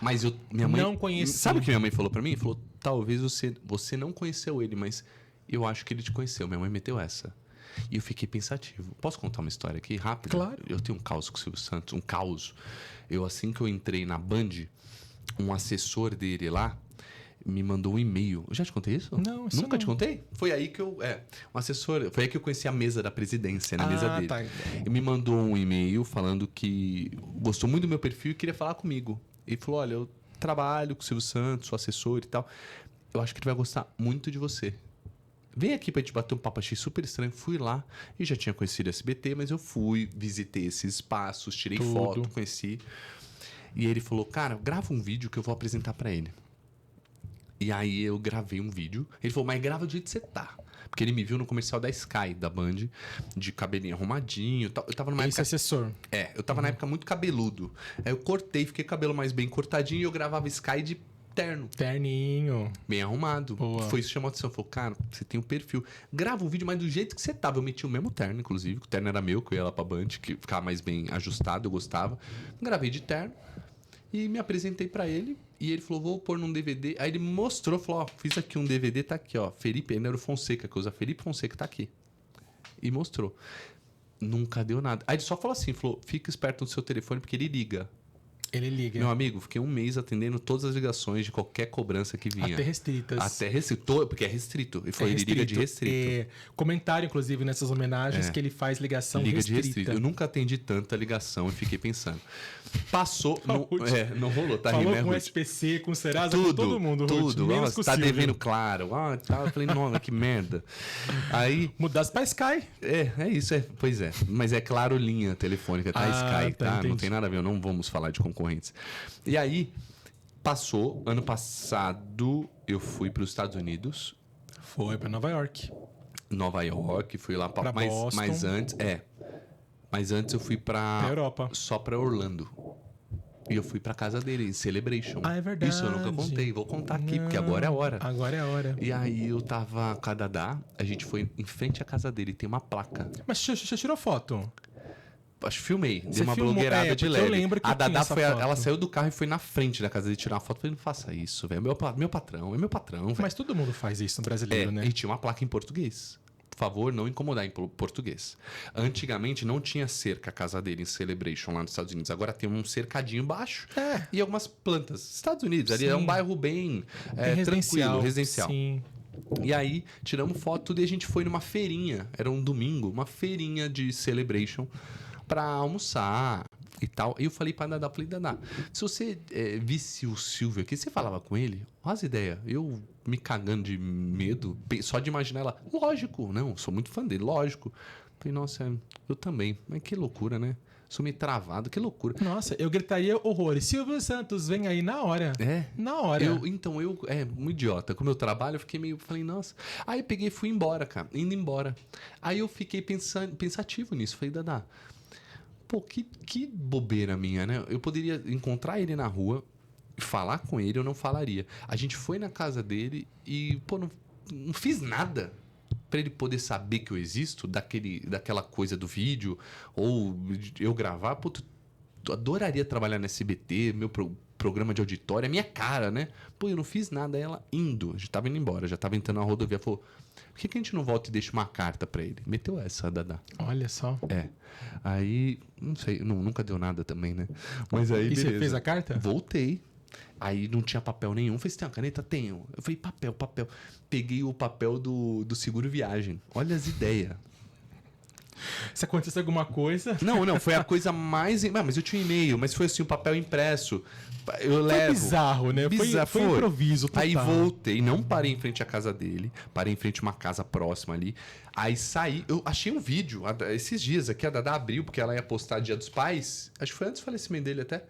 Mas minha mãe...
Não conheci.
Sabe o que minha mãe falou pra mim? Falou, talvez você não conheceu ele, mas eu acho que ele te conheceu. Minha mãe meteu essa. E eu fiquei pensativo. Posso contar uma história aqui, rápida?
Claro.
Eu tenho um caos com o Silvio Santos, um caos. Assim que eu entrei na Band, um assessor dele lá me mandou um e-mail. Eu já te contei isso?
Não, isso
Nunca
não.
te contei? Foi aí que um assessor... Foi aí que eu conheci a mesa da presidência, na mesa dele.
Tá.
Ele me mandou um e-mail falando que gostou muito do meu perfil e queria falar comigo. Ele falou, olha, eu trabalho com o Silvio Santos, sou assessor e tal. Eu acho que ele vai gostar muito de você. Vem aqui pra gente bater um papo, achei super estranho. Fui lá e já tinha conhecido o SBT, mas eu fui, visitei esses espaços, tirei foto, conheci. E ele falou, cara, grava um vídeo que eu vou apresentar pra ele. E aí eu gravei um vídeo. Ele falou, mas grava do jeito que você tá. Porque ele me viu no comercial da Sky, da Band, de cabelinho arrumadinho e tal. Eu tava numa época...
assessor.
Eu tava na época muito cabeludo. Aí eu cortei, fiquei com o cabelo mais bem cortadinho e eu gravava Sky de terno.
Terninho.
Bem arrumado.
Boa.
Foi isso que chamou a atenção. Falou, cara, você tem um perfil. Grava um vídeo, mas do jeito que você tava. Eu meti o mesmo terno, inclusive. O terno era meu, que eu ia lá pra Band, que ficava mais bem ajustado, eu gostava. Gravei de terno e me apresentei pra ele. E ele falou, vou pôr num DVD. Aí ele mostrou, falou, ó, fiz aqui um DVD, tá aqui, ó. Felipe, ainda era o Fonseca, que usa Felipe Fonseca, tá aqui. E mostrou. Nunca deu nada. Aí ele só falou assim, falou, fica esperto no seu telefone, porque ele liga.
Ele liga.
Meu amigo, fiquei um mês atendendo todas as ligações de qualquer cobrança que vinha.
Até restritas.
Até restrito, porque é restrito. E foi, ele liga de restrito.
Comentário, inclusive, nessas homenagens, que ele faz ligação
Liga
restrita.
de restrito. Eu nunca atendi tanta ligação e fiquei pensando. Passou. Não rolou, tá
Falou
rindo,
com
Ruth?
SPC, com Serasa, com
Tudo,
todo mundo, Ruth,
tudo.
menos
Nossa,
com o
tá
Silvio.
devendo claro. Tá. Eu falei, não, que merda. Aí.
Mudasse pra Sky.
É isso, pois é. Mas é claro, linha telefônica, tá? Sky, tá?
entendi.
Não tem nada a ver, não vamos falar de concorrentes. E aí, passou, ano passado, eu fui para os Estados Unidos.
Foi pra Nova York.
Nova York, fui lá
Pra
mas
Boston.
antes, mas antes eu fui
Pra Europa.
só pra Orlando. E eu fui pra casa dele, em Celebration.
Ah, é verdade.
Isso eu nunca contei, vou contar aqui, porque agora é a hora.
Agora é a hora.
E aí eu tava com a Dadá, a gente foi em frente à casa dele, tem uma placa.
Mas você tirou foto?
Acho que filmei, dei
Você
uma
filmou,
blogueirada de
porque
leve.
eu lembro que
a
eu tinha
Dadá
essa
foi,
foto.
ela saiu do carro e foi na frente da casa dele tirar uma foto. Eu falei, não faça isso, velho. Meu patrão, velho.
Mas todo mundo faz isso no brasileiro, né?
E tinha uma placa em português. Por favor, não incomodar em português. Antigamente não tinha cerca a casa dele em Celebration lá nos Estados Unidos. Agora tem um cercadinho baixo e algumas plantas. Estados Unidos, ali é um bairro bem tranquilo, residencial.
Sim.
E aí tiramos foto tudo e a gente foi numa feirinha. Era um domingo, uma feirinha de Celebration pra almoçar e tal. E eu falei pra Dadá, se você visse o Silvio aqui, você falava com ele? Olha as ideias. Eu me cagando de medo, só de imaginar ela. Lógico, não, sou muito fã dele, lógico. Falei, nossa, eu também. Mas que loucura, né? Sou meio travado, que loucura.
Nossa, eu gritaria horrores. Silvio Santos, vem aí na hora. Na hora.
Eu, um idiota. Com o meu trabalho, eu fiquei falei, nossa. Aí eu peguei e fui embora, cara. Indo embora. Aí eu fiquei pensativo nisso. Falei, Dadá, pô, que bobeira minha, né? Eu poderia encontrar ele na rua, falar com ele, eu não falaria. A gente foi na casa dele e, pô, não fiz nada pra ele poder saber que eu existo, daquela coisa do vídeo, ou eu gravar. Pô, eu adoraria trabalhar no SBT, meu programa de auditório, é minha cara, né? Pô, eu não fiz nada. Ela indo, a gente tava indo embora, já tava entrando na rodovia, falou, por que a gente não volta e deixa uma carta pra ele? Meteu essa, Dadá.
Olha só.
Aí, não sei, nunca deu nada também, né? Mas aí, beleza.
Você fez a carta?
Voltei. Aí não tinha papel nenhum. Falei, você tem uma caneta? Tenho. Eu falei, papel. Peguei o papel do seguro viagem. Olha as ideias.
Se acontecesse alguma coisa...
Não, foi a coisa mais... mas eu tinha e-mail, mas foi assim, o papel impresso. Eu levo.
Foi bizarro, né? Foi improviso total.
Aí voltei, não parei em frente à casa dele, parei em frente a uma casa próxima ali. Aí saí, eu achei um vídeo esses dias aqui, a Dadá abriu, porque ela ia postar Dia dos Pais. Acho que foi antes do falecimento dele até.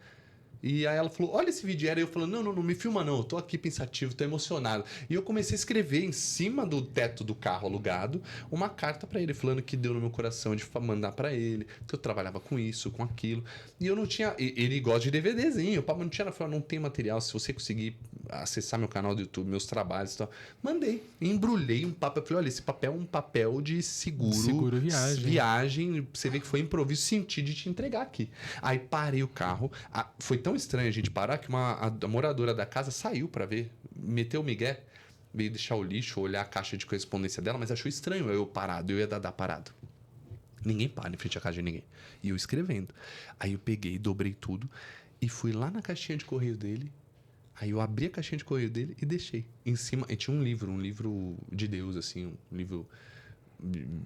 E aí ela falou, olha esse vídeo. E eu falando, não me filma não, eu tô aqui pensativo, tô emocionado. E eu comecei a escrever em cima do teto do carro alugado uma carta pra ele, falando que deu no meu coração de mandar pra ele, que eu trabalhava com isso, com aquilo. E eu não tinha... Ele gosta de DVDzinho, o papo não tinha... Eu falei, não tem material, se você conseguir acessar meu canal do YouTube, meus trabalhos e tal. Mandei, embrulhei um papel. Eu falei, olha, esse papel é um papel de seguro viagem. Você vê que foi improviso, senti de te entregar aqui. Aí parei o carro, foi tão estranho a gente parar que a moradora da casa saiu pra ver, meteu o migué, veio deixar o lixo, olhar a caixa de correspondência dela, mas achou estranho eu parado, eu ia dar parado. Ninguém para em frente à casa de ninguém. E eu escrevendo. Aí eu peguei, dobrei tudo e fui lá na caixinha de correio dele. Aí eu abri a caixinha de correio dele e deixei. Em cima, e tinha um livro de Deus, assim, um livro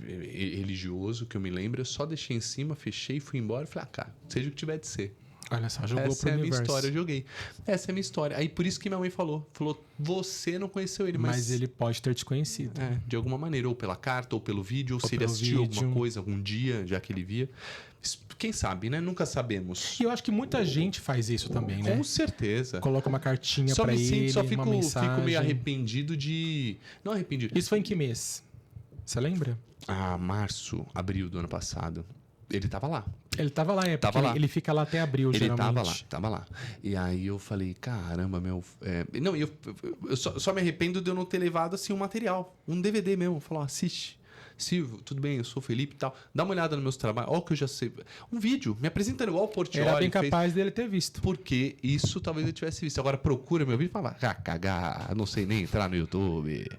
religioso que eu me lembro. Eu só deixei em cima, fechei, fui embora e falei, cara, seja o que tiver de ser.
Olha só, jogou
Essa
pro
é a minha
universo.
história, eu joguei. Essa é a minha história. Aí por isso que minha mãe falou, você não conheceu ele,
mas ele pode ter te conhecido.
De alguma maneira, ou pela carta, ou pelo vídeo, ou se ele assistiu alguma coisa algum dia, já que ele via. Quem sabe, né? Nunca sabemos.
E eu acho que muita gente faz isso também, né?
Com certeza.
Coloca uma cartinha pra ele,
só
uma mensagem.
fico meio arrependido de... Não arrependido.
Isso foi em que mês? Você lembra?
Março, abril do ano passado. Ele tava lá.
Ele tava lá, porque ele fica lá até abril, geralmente.
Ele tava lá. E aí eu falei, caramba, meu... Não, eu só me arrependo de eu não ter levado, assim, um material. Um DVD mesmo. Falar, assiste. Silvio, tudo bem, eu sou o Felipe e tal. Dá uma olhada nos meus trabalhos. Olha o que eu já sei. Um vídeo, me apresentando igual o Portiolli.
Era bem capaz dele ter visto.
Porque isso talvez eu tivesse visto. Agora procura meu vídeo e fala, cagar, não sei nem entrar no YouTube.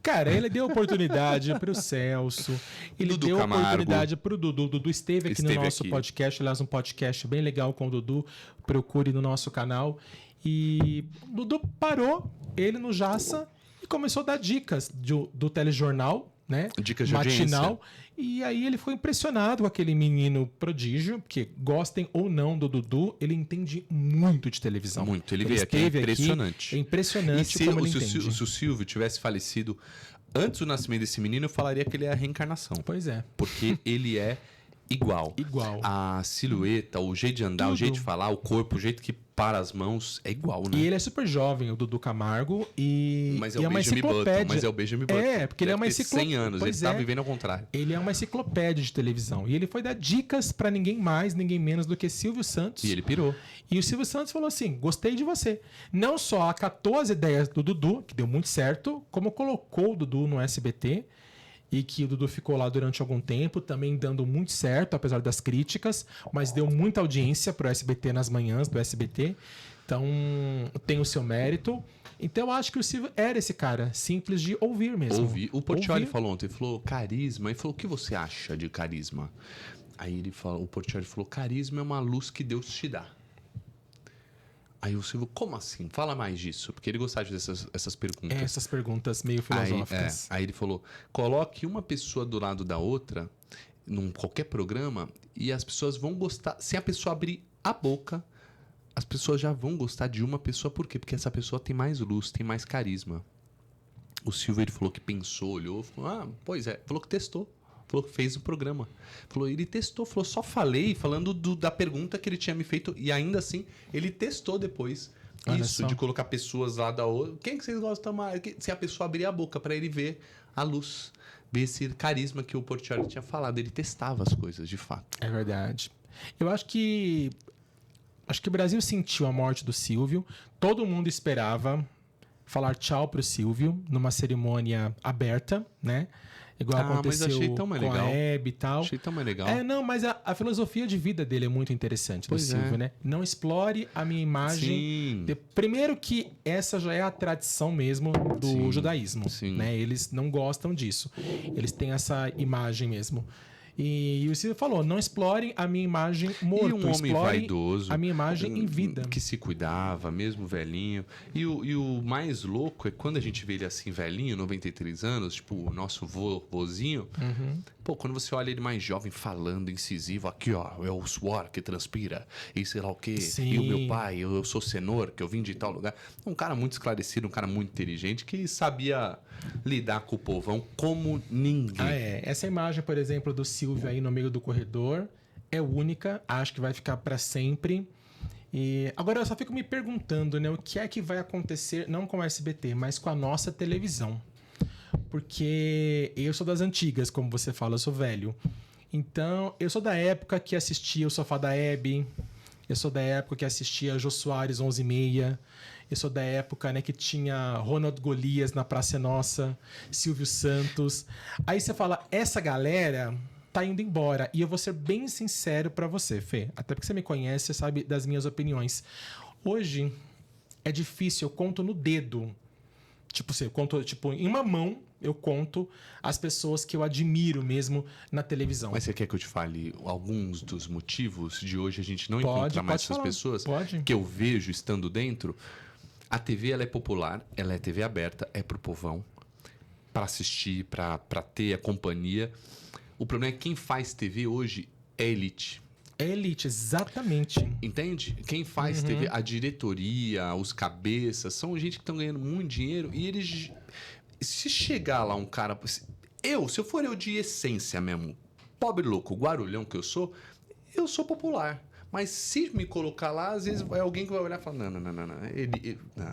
Cara, ele deu oportunidade pro Celso, ele
Dudu
deu
Camargo.
oportunidade pro Dudu. O Dudu esteve aqui no
Esteve
nosso
aqui.
podcast, aliás, um podcast bem legal com o Dudu. Procure no nosso canal. E o Dudu parou ele no Jaça e começou a dar dicas do telejornal, né?
Dicas de
matinal.
audiência.
E aí ele foi impressionado com aquele menino prodígio, porque gostem ou não do Dudu, ele entende muito de televisão.
Muito. Ele veio aqui, é
esteve
impressionante.
É impressionante
E
como ele
se
entende.
o Silvio tivesse falecido antes do nascimento desse menino, eu falaria que ele é a reencarnação.
Pois é.
Porque ele é igual.
Igual.
A silhueta, o jeito de andar, o
Tudo.
jeito de falar, o corpo, o jeito que para as mãos, é igual, né?
E ele é super jovem, o Dudu Camargo, e
Mas é
e
o
uma
Benjamin Button.
enciclopédia.
Mas é o Benjamin Button.
É, porque ele é uma
Deve ter 100 anos,
Pois
ele tá
é.
vivendo ao contrário.
Ele é uma enciclopédia de televisão. E ele foi dar dicas pra ninguém mais, ninguém menos do que Silvio Santos.
E ele pirou.
E o Silvio Santos falou assim: gostei de você. Não só acatou as ideias do Dudu, que deu muito certo, como colocou o Dudu no SBT. E que o Dudu ficou lá durante algum tempo, também dando muito certo, apesar das críticas, mas deu muita audiência pro SBT nas manhãs do SBT. Então, tem o seu mérito. Então, eu acho que o Silvio era esse cara, simples de ouvir mesmo.
Ouvi. O Portiolli
Ouvir.
falou ontem, ele falou carisma. Ele falou, o que você acha de carisma? Aí o Portiolli falou, carisma é uma luz que Deus te dá. Aí o Silvio, como assim? Fala mais disso. Porque ele gostava dessas perguntas.
Essas perguntas meio filosóficas.
Aí ele falou, coloque uma pessoa do lado da outra, num qualquer programa, e as pessoas vão gostar. Se a pessoa abrir a boca, as pessoas já vão gostar de uma pessoa. Por quê? Porque essa pessoa tem mais luz, tem mais carisma. O Silvio, ele falou que pensou, olhou, falou, pois é. Falou que testou. Falou que fez o programa. Falou, ele testou. Falou, só falei falando da pergunta que ele tinha me feito. E ainda assim, ele testou depois.
Olha
Isso,
só.
de colocar pessoas lá da outra. Quem que vocês gostam mais? Se a pessoa abrir a boca para ele ver a luz. Ver esse carisma que o Portiolli tinha falado. Ele testava as coisas, de fato.
É verdade. Eu acho que o Brasil sentiu a morte do Silvio. Todo mundo esperava falar tchau pro Silvio numa cerimônia aberta, né? Igual
Mas
aconteceu
achei tão mais
com
legal.
a Hebe e tal.
Achei tão mais legal.
Não, mas a filosofia de vida dele é muito interessante
Pois
do
é.
Silvio, né? Não explore a minha imagem.
Sim.
Primeiro que essa já é a tradição mesmo do
Sim,
judaísmo,
sim.
né? Eles não gostam disso. Eles têm essa imagem mesmo. E o Silvio falou, não explorem a minha imagem morto,
E um homem
explorem
vaidoso.
a minha imagem em vida.
Que se cuidava, mesmo velhinho. E o mais louco é quando a gente vê ele assim, velhinho, 93 anos, tipo o nosso vozinho.
Uhum.
Pô, quando você olha ele mais jovem, falando, incisivo, aqui ó, é o suor que transpira, e sei lá o quê.
Sim.
E o meu pai, eu sou cenoura, que eu vim de tal lugar. Um cara muito esclarecido, um cara muito inteligente, que sabia lidar com o povão como ninguém.
Essa imagem, por exemplo, do Silvio aí no meio do corredor é única, acho que vai ficar para sempre. E agora eu só fico me perguntando, né, o que é que vai acontecer, não com o SBT, mas com a nossa televisão. Porque eu sou das antigas, como você fala, eu sou velho. Então, eu sou da época que assistia o Sofá da Hebe, eu sou da época que assistia Jô Soares 11h30, eu sou da época, né, que tinha Ronald Golias na Praça é Nossa, Silvio Santos. Aí você fala, essa galera tá indo embora. E eu vou ser bem sincero pra você, Fê. Até porque você me conhece, você sabe das minhas opiniões. Hoje é difícil, eu conto no dedo. Tipo, eu conto, em uma mão, eu conto as pessoas que eu admiro mesmo na televisão.
Mas você quer que eu te fale alguns dos motivos de hoje a gente não
Pode,
encontrar mais
pode
essas
falar.
pessoas?
Pode.
Que eu vejo estando dentro. A TV, ela é popular, ela é TV aberta, é pro povão, para assistir, para ter a companhia. O problema é que quem faz TV hoje é elite.
É elite, exatamente.
Entende? Quem faz TV, a diretoria, os cabeças, são gente que estão ganhando muito dinheiro e eles... Se chegar lá um cara... Se eu for eu de essência mesmo, pobre louco, guarulhão que eu sou popular. Mas se me colocar lá, às vezes é alguém que vai olhar e falar, não. Não,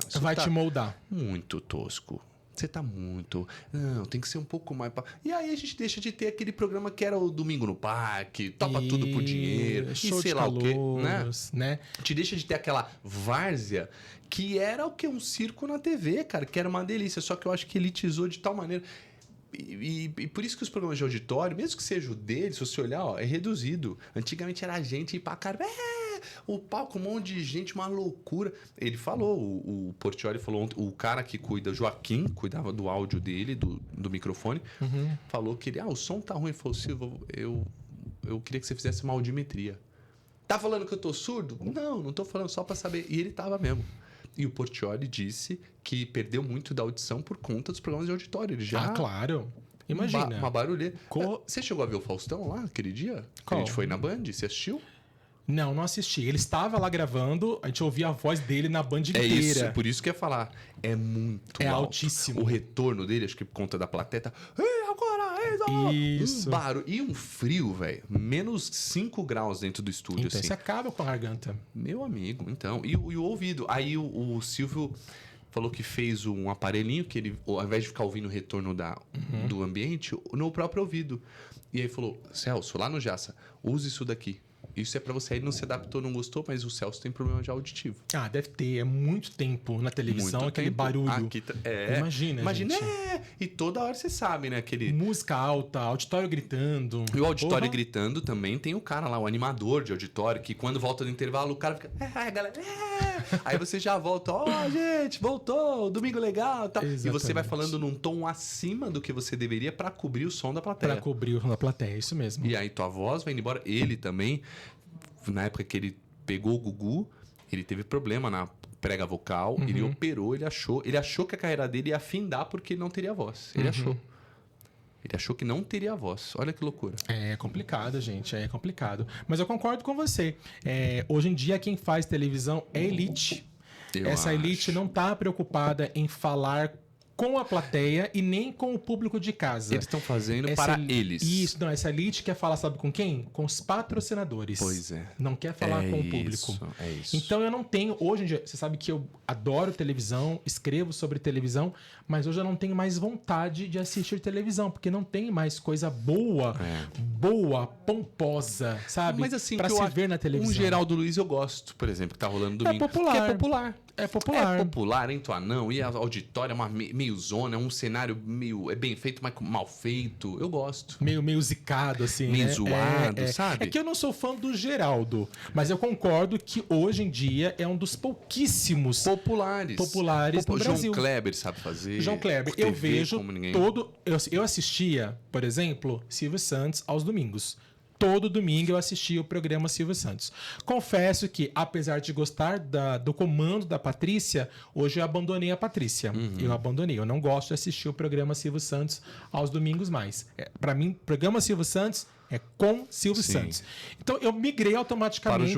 isso
Vai
tá
te moldar.
muito tosco. Você tá muito... Não, tem que ser um pouco mais... E aí a gente deixa de ter aquele programa que era o Domingo no Parque, topa tudo por dinheiro,
show
e sei
de
lá o quê,
né?
Te deixa de ter aquela várzea que era o quê? Um circo na TV, cara, que era uma delícia. Só que eu acho que elitizou de tal maneira... E por isso que os programas de auditório, mesmo que seja o dele, se você olhar, ó, é reduzido. Antigamente era a gente ir pra cara, o palco, um monte de gente, uma loucura. Ele falou, o Portiolli falou ontem, o cara que cuida, Joaquim, cuidava do áudio dele, do microfone, falou que ele, o som tá ruim. Ele falou, Silva, eu queria que você fizesse uma audiometria. Tá falando que eu tô surdo? Não tô falando, só pra saber. E ele tava mesmo. E o Portiolli disse que perdeu muito da audição por conta dos programas de auditório. Ele já...
claro. Imagina.
Uma barulheira. Você chegou a ver o Faustão lá naquele dia? Que a gente foi na Band? Você assistiu?
Não assisti. Ele estava lá gravando, a gente ouvia a voz dele na Band inteira.
Isso, por isso que eu ia falar. É muito alto.
Altíssimo.
O retorno dele, acho que por conta da plateia, tá...
Isso.
Um barulho. E um frio, velho. Menos 5 graus dentro do estúdio,
Então
assim.
você acaba com a garganta.
Meu amigo, então. E o ouvido. Aí o Silvio falou que fez um aparelhinho que ele, ao invés de ficar ouvindo o retorno do ambiente, no próprio ouvido. E aí falou, Celso, lá no Jassa, use isso daqui. Isso é pra você. Ele não se adaptou, não gostou, mas o Celso tem problema de auditivo.
Deve ter. É muito tempo na televisão,
Muito
aquele
tempo.
barulho.
Aqui
Imagina, gente.
E toda hora você sabe, né? Aquele...
Música alta, auditório gritando.
E o auditório gritando também tem o cara lá, o animador de auditório, que quando volta do intervalo, o cara fica... galera... Aí você já volta, gente, voltou, domingo legal, tá? E você vai falando num tom acima do que você deveria pra cobrir o som da plateia.
Pra cobrir o som da plateia, isso mesmo.
E aí tua voz vai indo embora. Ele também, na época que ele pegou o Gugu, ele teve problema na prega vocal, ele operou, ele achou que a carreira dele ia afindar porque ele não teria voz. Ele achou. Ele achou que não teria voz. Olha que loucura.
É complicado, gente. É complicado. Mas eu concordo com você. Hoje em dia, quem faz televisão é elite. Essa elite não está preocupada em falar com a plateia e nem com o público de casa.
Eles estão fazendo para eles.
Isso, não. Essa elite quer falar, sabe com quem? Com os patrocinadores.
Pois é.
Não quer falar com o público.
É isso.
Então eu não tenho... Hoje em dia, você sabe que eu adoro televisão, escrevo sobre televisão, mas hoje eu não tenho mais vontade de assistir televisão, porque não tem mais coisa boa, pomposa, sabe?
Mas assim,
pra se ver na televisão.
Um Geraldo Luiz eu gosto, por exemplo, que tá rolando domingo.
É popular.
Porque é popular.
É popular.
É popular, hein, tu anão? E a auditória é uma meio zona, é um cenário meio... É bem feito, mas mal feito. Eu gosto.
Meio zicado, assim,
meio
né?
zoado, sabe?
É que eu não sou fã do Geraldo, mas eu concordo que hoje em dia é um dos pouquíssimos
populares
no Brasil.
João Kleber sabe fazer.
João Kleber,
TV,
eu vejo
ninguém...
Eu assistia, por exemplo, Silvio Santos aos domingos. Todo domingo eu assistia o programa Silvio Santos. Confesso que, apesar de gostar do comando da Patrícia, hoje eu abandonei a Patrícia. Eu abandonei. Eu não gosto de assistir o programa Silvio Santos aos domingos mais. Para mim, o programa Silvio Santos é com Silvio Santos. Então eu migrei automaticamente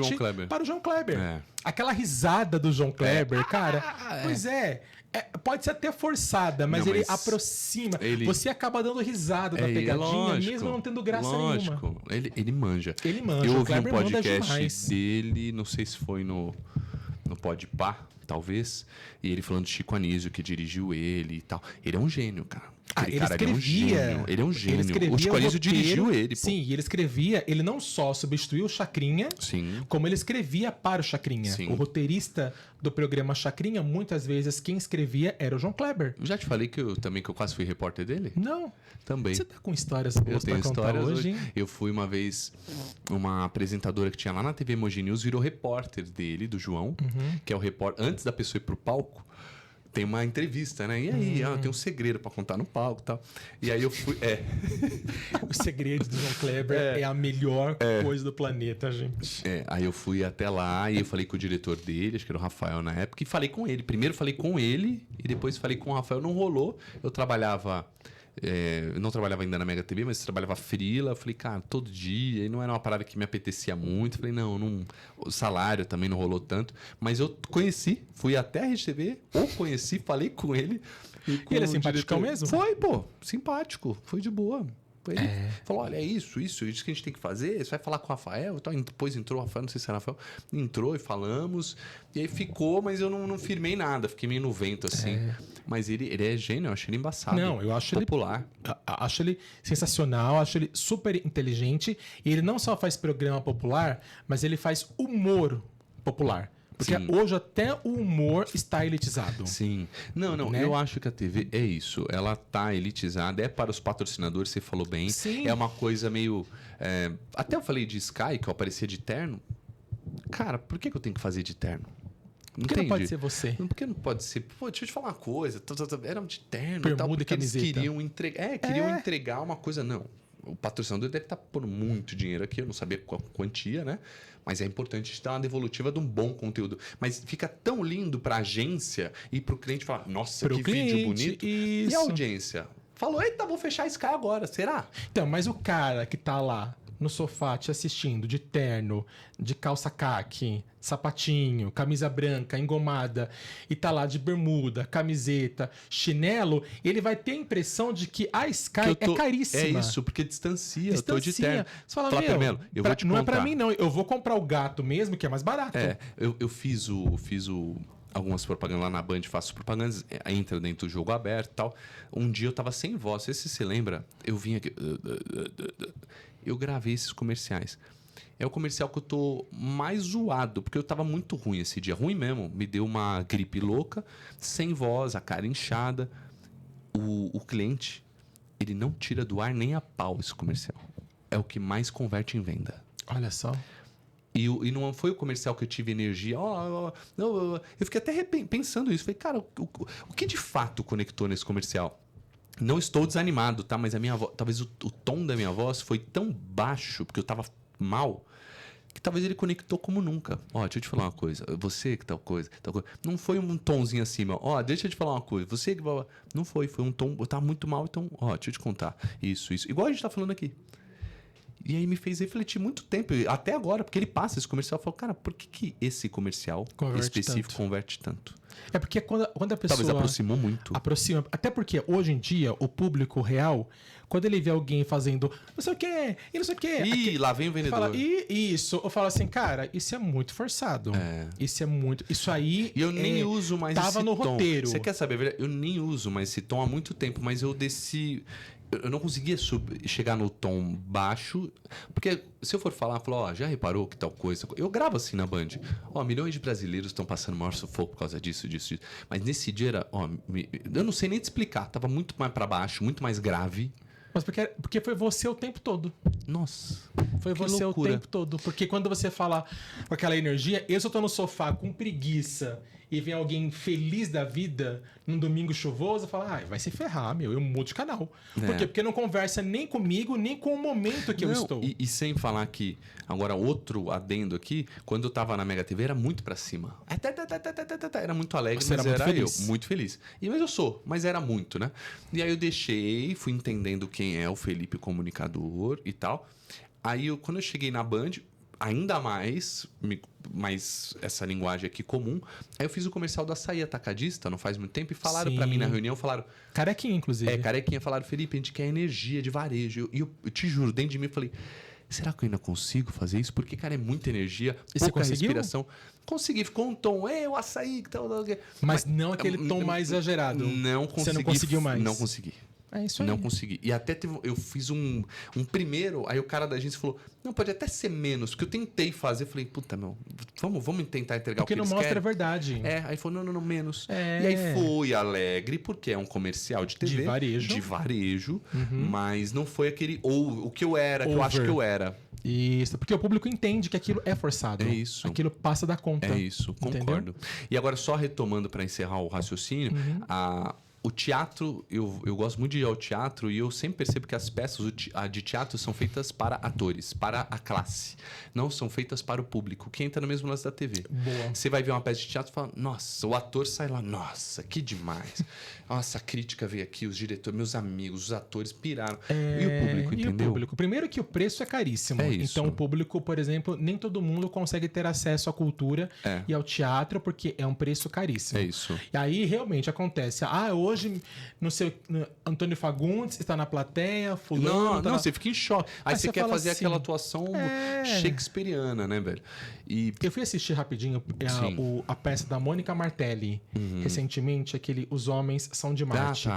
para o João Kleber. Aquela risada do João Kleber, cara. Pois é. Pode ser até forçada, mas ele aproxima. Você acaba dando risada da pegadinha,
lógico,
mesmo não tendo graça nenhuma.
Ele manja.
Ele manja.
Eu ouvi um podcast dele, não sei se foi no Podpah, talvez, e ele falando de Chico Anísio, que dirigiu ele e tal. Ele é um gênio, cara.
Ele escrevia.
Ele é um gênio. O Chico Anísio dirigiu ele. Pô.
Sim, e ele escrevia. Ele não só substituiu o Chacrinha, como ele escrevia para o Chacrinha.
Sim.
O roteirista do programa Chacrinha, muitas vezes quem escrevia era o João Kleber.
Já te falei que eu quase fui repórter dele?
Não.
Também.
Você tá com histórias boas pra contar hoje, hein?
Eu fui uma vez, uma apresentadora que tinha lá na TV Mogi News virou repórter dele, do João, que é o repórter. Antes da pessoa ir pro palco, tem uma entrevista, né? E aí, tem um segredo pra contar no palco e tal. E aí eu fui...
O segredo do João Kleber é a melhor coisa do planeta, gente.
Aí eu fui até lá e eu falei com o diretor dele, acho que era o Rafael na época, e falei com ele. Primeiro falei com ele e depois falei com o Rafael. Não rolou. Eu trabalhava... eu não trabalhava ainda na Mega TV, mas trabalhava freela. Eu falei, cara, todo dia. E não era uma parada que me apetecia muito. Eu falei, não, o salário também não rolou tanto. Mas eu conheci, fui até a Rede TV, falei com ele.
E ele é simpaticão mesmo?
Foi, pô, simpático. Foi de boa. Ele falou, olha, isso que a gente tem que fazer. Você vai falar com o Rafael. Então, depois entrou o Rafael, não sei se era o Rafael. Entrou e falamos. E aí ficou, mas eu não firmei nada. Fiquei meio no vento, assim. Mas ele é gênio, eu acho ele embaçado.
Não, eu acho
popular.
Acho ele sensacional, acho ele super inteligente. E ele não só faz programa popular, mas ele faz humor popular. Porque hoje até o humor está elitizado.
Sim. Não, né? Eu acho que a TV é isso. Ela tá elitizada, é para os patrocinadores, você falou bem.
Sim.
É uma coisa meio... Até eu falei de Sky, que eu aparecia de terno. Cara, por que eu tenho que fazer de terno?
Por que não pode ser você?
Por que não pode ser? Pô, deixa eu te falar uma coisa. Era de terno
Bermuda
e tal, porque
e camiseta.
eles queriam entregar. Queriam entregar uma coisa. Não. O patrocinador deve estar pondo muito dinheiro aqui. Eu não sabia qual quantia, né? Mas é importante a gente dar uma devolutiva de um bom conteúdo. Mas fica tão lindo pra agência e pro cliente falar: nossa, que vídeo bonito.
Isso.
E a audiência? Falou: eita, vou fechar a Sky agora. Será?
Então, mas o cara que tá lá no sofá te assistindo de terno, de calça caqui, sapatinho, camisa branca, engomada, e tá lá de bermuda, camiseta, chinelo, ele vai ter a impressão de que a Sky é caríssima.
É isso, porque distancia. Eu tô de terno.
Você fala,
Flávio Melo, eu vou te
não
contar.
é pra mim, não. Eu vou comprar o gato mesmo, que é mais barato.
Eu fiz algumas propagandas lá na Band, faço propagandas, entra dentro do jogo aberto e tal. Um dia eu tava sem voz, não sei se você lembra, eu vim aqui... Eu gravei esses comerciais. É o comercial que eu tô mais zoado, porque eu tava muito ruim esse dia. Ruim mesmo. Me deu uma gripe louca, sem voz, a cara inchada. O cliente, ele não tira do ar nem a pau esse comercial. É o que mais converte em venda.
Olha só.
E não foi o comercial que eu tive energia. Eu fiquei até pensando isso. Falei, cara, o que de fato conectou nesse comercial? Não estou desanimado, tá? Mas a minha voz, talvez o tom da minha voz foi tão baixo, porque eu tava mal, que talvez ele conectou como nunca. Deixa eu te falar uma coisa. Você que tal coisa, tal coisa. Não foi um tomzinho acima. Deixa eu te falar uma coisa. Você que... Não foi um tom... Eu tava muito mal, então... deixa eu te contar. Isso. Igual a gente tá falando aqui. E aí me fez refletir muito tempo, até agora, porque ele passa esse comercial e fala, cara, por que esse comercial específico converte tanto?
É porque quando a pessoa...
Talvez aproximou muito.
Aproxima. Até porque hoje em dia, o público real, quando ele vê alguém fazendo não sei o quê, e não sei o quê...
Lá vem o vendedor.
Fala, isso. Eu falo assim, cara, isso é muito forçado. Isso é muito... Isso aí...
E eu nem uso mais esse tom.
Tava no roteiro.
Você quer saber? Eu nem uso mais esse tom há muito tempo, mas eu desci... Eu não conseguia chegar no tom baixo, porque se eu for falar, já reparou que tal coisa? Eu gravo assim na Band. Milhões de brasileiros estão passando maior sufoco por causa disso. Mas nesse dia era, eu não sei nem te explicar, tava muito mais para baixo, muito mais grave.
Mas porque foi você o tempo todo.
Nossa.
Foi você loucura. O tempo todo. Porque quando você fala com aquela energia, eu só tô no sofá com preguiça e vem alguém feliz da vida num domingo chuvoso, fala, vai se ferrar, eu mudo de canal. Por quê? Porque não conversa nem comigo, nem com o momento que eu estou.
E sem falar que, agora outro adendo aqui, quando eu tava na Mega TV era muito pra cima. Era muito alegre,
você
mas
era muito feliz.
Eu, muito feliz. Mas eu sou, mas era muito, né? E aí eu deixei, fui entendendo quem é o Felipe comunicador e tal. Aí quando eu cheguei na Band, ainda mais essa linguagem aqui comum. Aí eu fiz o comercial do açaí atacadista, não faz muito tempo, e falaram pra mim na reunião,
Carequinha, inclusive.
Carequinha, falaram, Felipe, a gente quer energia de varejo. E eu te juro, dentro de mim, eu falei, será que eu ainda consigo fazer isso? Porque, cara, é muita energia,
e
pouca
você
respiração. Consegui, ficou um tom, o açaí, que tal.
Mas não aquele tom mais exagerado.
Não consegui.
Você não conseguiu mais.
Não consegui.
É isso aí.
Não consegui. E até eu fiz um primeiro, aí o cara da agência falou, não, pode até ser menos, porque eu tentei fazer, eu falei, puta, vamos tentar entregar
porque
o que eles querem.
Porque não mostra a verdade.
Aí falou, não, menos. E aí foi alegre, porque é um comercial de TV. De varejo. Mas não foi aquele, ou o que eu era, que eu acho que eu era.
Isso, porque o público entende que aquilo é forçado.
É isso.
Aquilo passa da conta.
É isso, concordo. Entendeu? E agora, só retomando para encerrar o raciocínio, o teatro, eu gosto muito de ir ao teatro e eu sempre percebo que as peças de teatro são feitas para atores, para a classe. Não são feitas para o público, que entra no mesmo lance da TV.
Boa.
Você vai ver uma peça de teatro e fala, nossa, o ator sai lá, nossa, que demais. Nossa, a crítica veio aqui, os diretores, meus amigos, os atores piraram. E o público, entendeu?
E o público? Primeiro que o preço é caríssimo.
É isso.
Então o público, por exemplo, nem todo mundo consegue ter acesso à cultura e ao teatro, porque é um preço caríssimo.
É isso.
E aí realmente acontece, hoje, não sei, Antônio Fagundes está na plateia, fulano...
Não, você fica em choque. Aí você quer fazer aquela atuação shakespeariana, né, velho?
Eu fui assistir rapidinho a peça da Mônica Martelli, recentemente, aquele Os Homens São de Marte.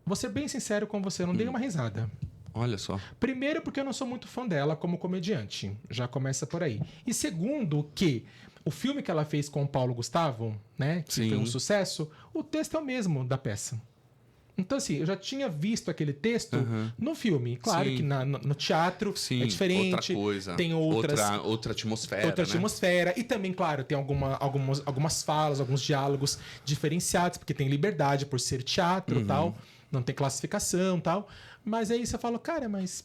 Vou ser bem sincero com você, eu não dei uma risada.
Olha só.
Primeiro, porque eu não sou muito fã dela como comediante. Já começa por aí. E segundo, que o filme que ela fez com o Paulo Gustavo, né? Que foi um sucesso, o texto é o mesmo da peça. Então, assim, eu já tinha visto aquele texto no filme. Claro
Sim.
que no teatro
Sim,
é diferente.
outra coisa.
Tem outras...
Outra atmosfera,
Outra
né?
atmosfera. E também, claro, tem algumas falas, alguns diálogos diferenciados, porque tem liberdade por ser teatro e tal. Não tem classificação e tal. Mas aí você fala, cara, mas...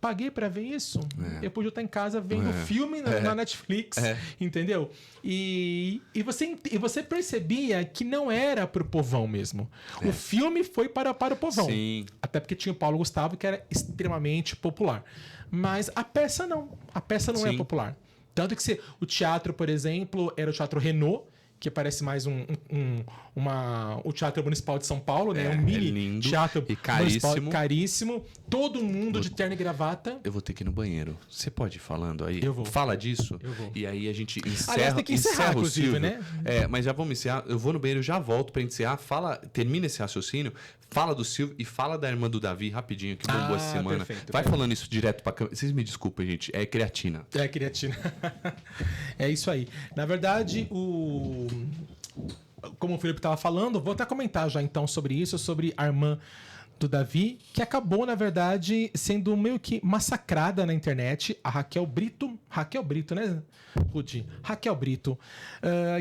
Paguei pra ver isso. Eu podia estar em casa vendo filme na Netflix, entendeu? E você percebia que não era pro povão mesmo. O filme foi para o povão.
Sim.
Até porque tinha o Paulo Gustavo, que era extremamente popular. Mas a peça não. A peça não é
Sim.
popular. Tanto que o teatro, por exemplo, era o Teatro Renault, que parece mais o Teatro Municipal de São Paulo, né? Um mini
lindo
teatro
e caríssimo.
municipal, caríssimo. Todo mundo de terno e gravata.
Eu vou ter que ir no banheiro. Você pode ir falando aí?
Eu vou.
Fala disso.
Eu vou.
E aí a gente encerra.
Aliás, tem que encerrar, inclusive,
Silvio.
né?
Mas já vamos encerrar. Eu vou no banheiro, já volto pra encerrar. Termina esse raciocínio. Fala do Silvio e fala da irmã do Davi rapidinho, que bombou essa semana.
Perfeito,
Vai falando isso direto pra câmera. Vocês me desculpem, gente. É creatina.
É, creatina. É isso aí. Na verdade, como o Felipe estava falando, vou até comentar já então sobre isso, sobre a irmã do Davi, que acabou, na verdade, sendo meio que massacrada na internet. A Raquel Brito, né, Rudy? Raquel Brito,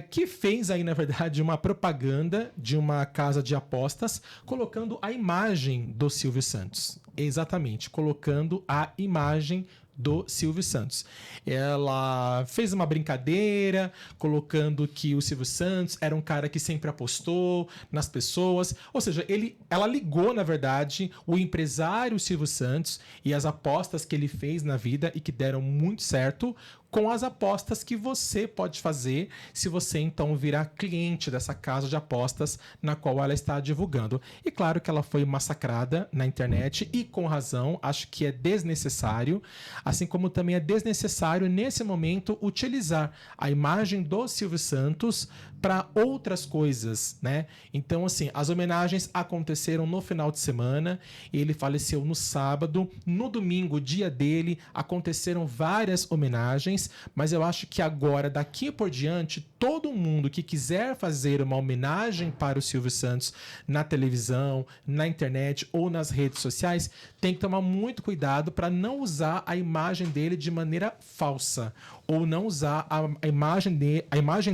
que fez aí, na verdade, uma propaganda de uma casa de apostas, colocando a imagem do Silvio Santos. Exatamente, colocando a imagem do Silvio Santos. Ela fez uma brincadeira, colocando que o Silvio Santos era um cara que sempre apostou nas pessoas. Ou seja, ela ligou, na verdade, o empresário Silvio Santos e as apostas que ele fez na vida e que deram muito certo com as apostas que você pode fazer se você então virar cliente dessa casa de apostas na qual ela está divulgando. E claro que ela foi massacrada na internet e com razão, acho que é desnecessário, assim como também é desnecessário nesse momento utilizar a imagem do Silvio Santos para outras coisas, né? Então, assim, as homenagens aconteceram no final de semana, ele faleceu no sábado, no domingo, dia dele, aconteceram várias homenagens, mas eu acho que agora, daqui por diante, todo mundo que quiser fazer uma homenagem para o Silvio Santos na televisão, na internet ou nas redes sociais, tem que tomar muito cuidado para não usar a imagem dele de maneira falsa ou não usar a imagem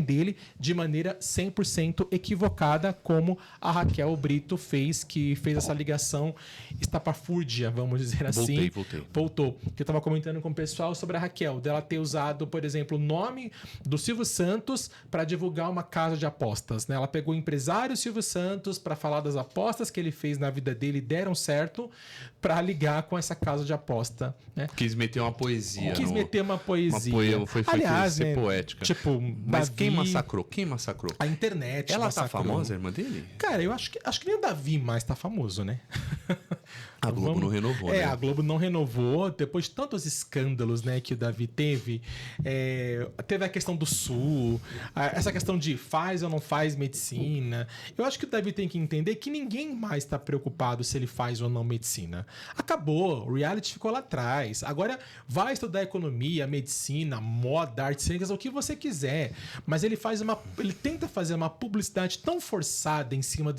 dele de maneira 100% equivocada, como a Raquel Brito fez, que fez essa ligação estapafúrdia, vamos dizer assim. Voltou. Eu estava comentando com o pessoal sobre a Raquel, dela ter usado, por exemplo, o nome do Silvio Santos para divulgar uma casa de apostas, né? Ela pegou o empresário Silvio Santos para falar das apostas que ele fez na vida dele e deram certo, para ligar com essa casa de aposta, né?
Quis meter uma poesia.
Meter uma poesia.
Foi
Aliás,
ser
né,
poética.
Tipo,
mas
Davi...
quem massacrou?
A internet.
Ela
massacrou.
tá famosa, a irmã dele?
Cara, eu acho que nem o Davi mais tá famoso, né?
A Globo não renovou, né?
A Globo não renovou. Depois de tantos escândalos, né, que o Davi teve. Teve a questão do Sul, essa questão de faz ou não faz medicina. Eu acho que o Davi tem que entender que ninguém mais está preocupado se ele faz ou não medicina. Acabou, o reality ficou lá atrás. Agora vai estudar economia, medicina, moda, artes cênicas, o que você quiser. Mas ele tenta fazer uma publicidade tão forçada em cima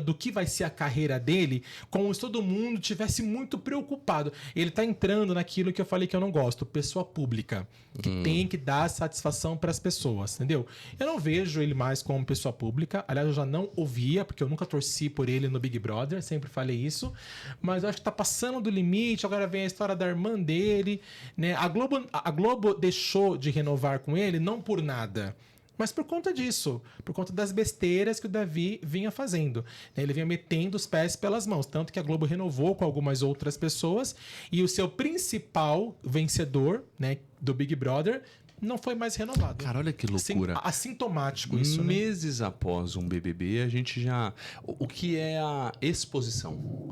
do que vai ser a carreira dele, como se todo mundo tivesse muito preocupado. Ele tá entrando naquilo que eu falei que eu não gosto, pessoa pública, que tem que dar satisfação para as pessoas, entendeu? Eu não vejo ele mais como pessoa pública. Aliás, eu já não ouvia, porque eu nunca torci por ele no Big Brother, sempre falei isso. Mas eu acho que tá passando do limite. Agora vem a história da irmã dele, né? A Globo deixou de renovar com ele não por nada, mas por conta disso, por conta das besteiras que o Davi vinha fazendo. Ele vinha metendo os pés pelas mãos, tanto que a Globo renovou com algumas outras pessoas e o seu principal vencedor, né, do Big Brother não foi mais renovado.
Cara, olha que loucura.
Assintomático isso, né?
Meses após um BBB, a gente já... O que é a exposição?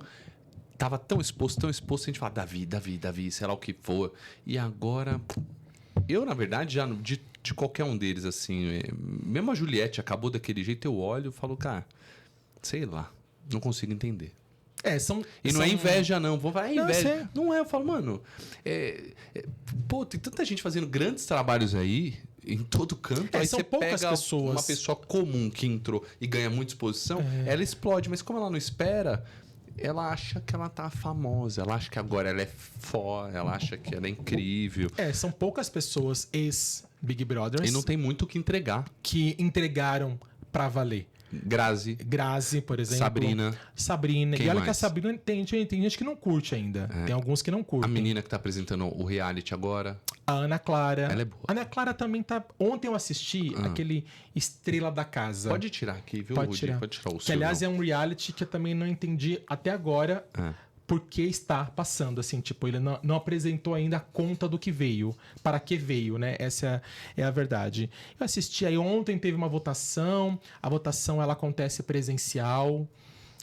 Tava tão exposto, a gente fala Davi, sei lá o que for. E agora... Eu, na verdade, já de qualquer um deles, assim... Mesmo a Juliette acabou daquele jeito, eu olho e falo, cara... Sei lá, não consigo entender. Não é inveja, não. Vou falar, inveja. Não é, eu falo, mano... Pô, tem tanta gente fazendo grandes trabalhos aí... em todo canto. Aí
são
você
poucas
pega
pessoas.
uma pessoa comum que entrou e ganha muita exposição, ela explode. Mas como ela não espera, ela acha que ela tá famosa. Ela acha que agora ela é foda, ela acha que ela é incrível.
São poucas pessoas ex-Big Brothers
E não tem muito o que entregar.
que entregaram pra valer.
Grazi,
Por exemplo.
Sabrina. Quem
E olha
mais?
que a Sabrina tem gente que não curte ainda. Tem alguns que não
A
curtem.
menina que tá apresentando o reality agora.
A Ana Clara.
Ela é boa.
A Ana Clara também tá... Ontem eu assisti aquele Estrela da Casa.
Pode tirar aqui, viu,
Pode
Rudy?
tirar.
Pode tirar o
Que,
seu.
aliás,
não.
é um reality que eu também não entendi até agora por que está passando. Assim, tipo, ele não apresentou ainda a conta do que veio. Para que veio, né? Essa é a verdade. Eu assisti aí ontem, teve uma votação. A votação, ela acontece presencial.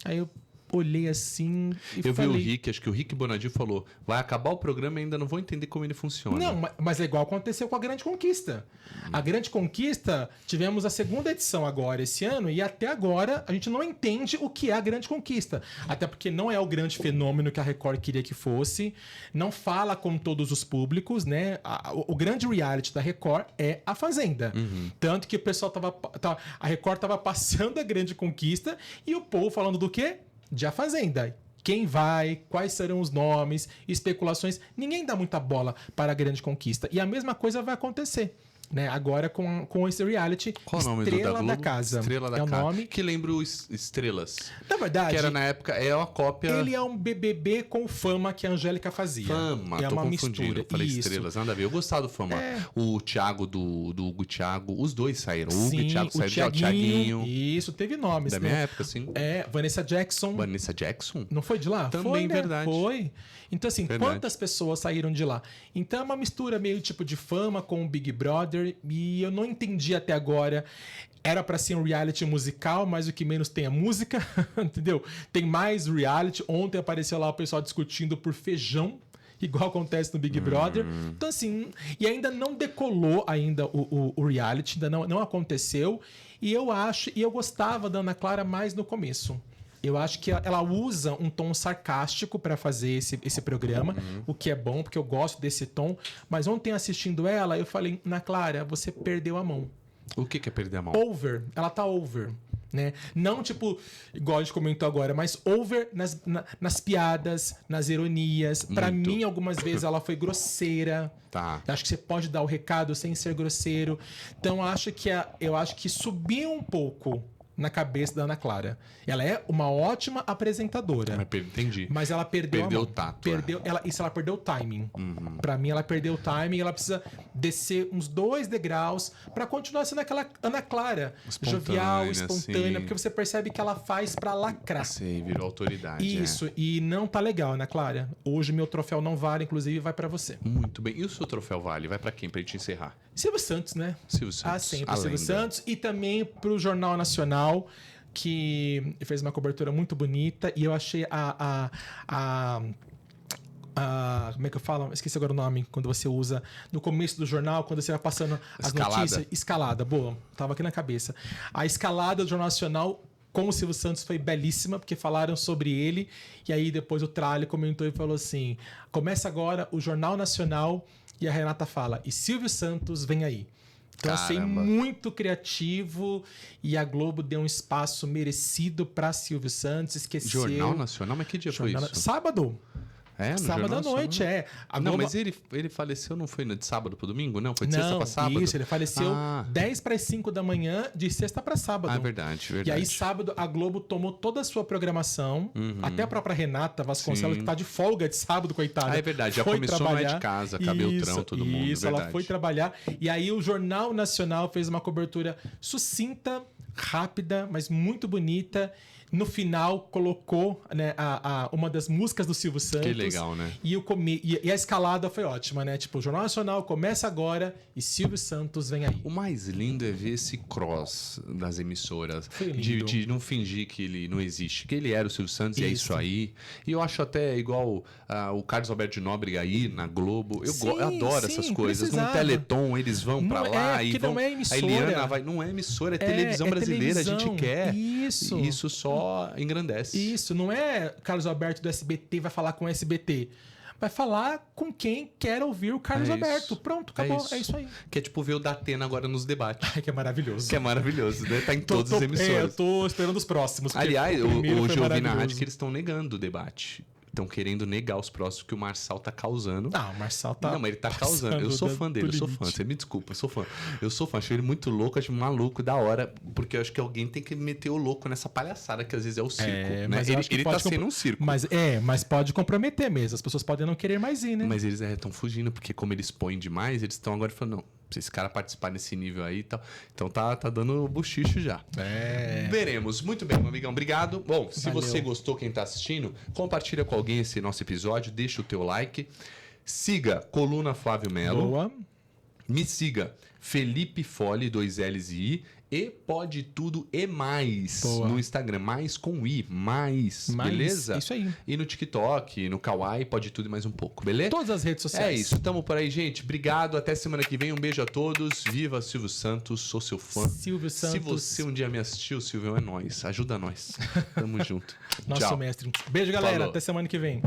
Aí eu olhei assim e
Eu
falei...
vi o Rick, acho que o Rick Bonadio falou: vai acabar o programa e ainda não vou entender como ele funciona.
Não, mas é igual aconteceu com a Grande Conquista. A Grande Conquista, tivemos a segunda edição agora, esse ano, e até agora a gente não entende o que é a Grande Conquista. Até porque não é o grande fenômeno que a Record queria que fosse, não fala com todos os públicos, né? O grande reality da Record é A Fazenda. Tanto que o pessoal a Record tava passando a Grande Conquista e o povo falando do quê? De A Fazenda. Quem vai, quais serão os nomes, especulações. Ninguém dá muita bola para a Grande Conquista. E a mesma coisa vai acontecer, né? Agora com esse reality.
Qual o nome
Estrela
do
da Casa.
Estrela da
é
Casa.
o nome.
Que lembra o Estrelas.
Na verdade,
Que era na época, é uma cópia.
ele é um BBB com Fama que a Angélica fazia.
Fama,
é
tô
uma
confundindo.
mistura.
Eu falei
Isso.
Estrelas, nada a ver. Eu gostava do Fama. O Thiago do Hugo Thiago, os dois saíram. O Hugo e o Thiago saíram. O Thiaguinho.
Isso, teve nomes.
Da
né?
minha época, sim.
Vanessa Jackson.
Vanessa Jackson?
Não foi de lá?
Também,
foi, né?
verdade.
Foi. Então, assim,
Verdade.
quantas pessoas saíram de lá? Então, é uma mistura meio tipo de Fama com o Big Brother. E eu não entendi até agora. Era pra ser um reality musical, mas o que menos tem é música, entendeu? Tem mais reality. Ontem apareceu lá o pessoal discutindo por feijão, igual acontece no Big Brother. Então, assim, e ainda não decolou ainda o reality, ainda não aconteceu. E eu gostava da Ana Clara mais no começo. Eu acho que ela usa um tom sarcástico para fazer esse programa, o que é bom, porque eu gosto desse tom. Mas ontem assistindo ela, eu falei, Ana Clara, você perdeu a mão.
O que é perder a mão?
Over. Ela tá over. Né? Não tipo, igual a gente comentou agora, mas over nas piadas, nas ironias. Pra mim, algumas vezes ela foi grosseira.
Tá.
Acho que você pode dar o recado sem ser grosseiro. Então, eu acho que subiu um pouco na cabeça da Ana Clara. Ela é uma ótima apresentadora.
Entendi.
Mas ela perdeu a mão.
o tato.
Ela perdeu o timing. Pra mim, ela perdeu o timing. Ela precisa descer uns 2 degraus pra continuar sendo aquela Ana Clara. Jovial, espontânea.
Assim.
Porque você percebe que ela faz pra lacrar.
Sei, virou autoridade.
Isso. E não tá legal, Ana Clara. Hoje meu troféu não vale, inclusive vai pra você.
Muito bem. E o seu troféu vale? Vai pra quem? Pra gente encerrar.
Silvio Santos, né?
Silvio Santos.
Sempre Silvio Santos. E também pro Jornal Nacional, que fez uma cobertura muito bonita. E eu achei como é que eu falo? Esqueci agora o nome. Quando você usa no começo do jornal, quando você vai passando as notícias. Escalada, boa. Tava aqui na cabeça. A escalada do Jornal Nacional com o Silvio Santos foi belíssima, porque falaram sobre ele. E aí depois o Tralli comentou e falou assim: começa agora o Jornal Nacional. E a Renata fala: e Silvio Santos vem aí. Então, achei muito criativo e a Globo deu um espaço merecido para Silvio Santos. Esqueceu.
Jornal Nacional? Mas que dia foi isso?
Sábado.
É, no
sábado à noite, A
Globo...
Globo...
mas ele faleceu, não foi de sábado para domingo? Não, foi de sexta para sábado?
Isso, ele faleceu 10 para as 5 da manhã, de sexta para sábado.
Ah, verdade.
E aí, sábado, a Globo tomou toda a sua programação, até a própria Renata Vasconcelos, que tá de folga de sábado, coitada.
Ah, é verdade, já começou trabalhar. Não é de casa, Cabeltrão, todo mundo.
Isso, ela foi trabalhar. E aí, o Jornal Nacional fez uma cobertura sucinta, rápida, mas muito bonita. No final, colocou, né, uma das músicas do Silvio Santos.
Que legal, né?
E a escalada foi ótima, né? Tipo, o Jornal Nacional começa agora e Silvio Santos vem aí.
O mais lindo é ver esse cross das emissoras.
Foi lindo.
De não fingir que ele não existe. Que ele era o Silvio Santos e é isso aí. E eu acho até igual o Carlos Alberto de Nóbrega aí na Globo. Eu adoro essas coisas.
Precisava.
No Teleton eles vão pra lá e vão...
Não é emissora.
A Eliana vai... Não é emissora, é televisão brasileira.
Televisão.
A gente quer.
Isso.
E isso só engrandece.
Isso, não é Carlos Alberto do SBT vai falar com o SBT. vai falar com quem quer ouvir o Carlos
É
Alberto.
isso.
Pronto, acabou. É isso aí.
Que é tipo ver o Datena agora nos debates.
Ai, que é maravilhoso.
Que é maravilhoso, né? Tá em todas as emissoras.
Eu tô esperando os próximos. porque
Aliás,
primeiro
hoje
foi
eu ouvi na
maravilhoso.
rádio que eles estão negando o debate. Estão querendo negar os próximos que o Marçal tá causando.
Ah, o Marçal tá.
Não, mas ele tá
passando
causando. Eu sou
do
fã dele, eu sou fã.
limite.
Você me desculpa, eu sou fã. Eu sou fã, acho ele muito louco, acho maluco, da hora. Porque eu acho que alguém tem que meter o louco nessa palhaçada que às vezes é o circo. Né?
mas eu
Ele,
acho que
ele tá
pode
sendo um circo.
Mas pode comprometer mesmo. As pessoas podem não querer mais ir, né?
Mas eles estão fugindo, porque como eles põem demais, eles estão agora falando, não, se esse cara participar nesse nível aí e tal. Então tá dando buchicho já. Veremos. Muito bem, meu amigão. Obrigado. Bom, se
Valeu.
você gostou, quem tá assistindo, compartilha com alguém esse nosso episódio, deixa o teu like. Siga Coluna Flávio Melo.
Boa.
Me siga Felipe Fole, 2 L's e I. E Pode Tudo e Mais
Boa.
no Instagram. Mais com I. Mais. Beleza?
Isso aí.
E no TikTok, no Kawaii, Pode Tudo e mais um pouco. Beleza?
Todas as redes sociais.
É isso, tamo por aí, gente. Obrigado, até semana que vem. Um beijo a todos. Viva Silvio Santos, sou seu fã.
Silvio Santos.
Se você um dia me assistiu, Silvio, é nóis. Ajuda nós. Tamo junto.
Nosso
Tchau.
mestre. Beijo, galera.
Falou.
Até semana que vem.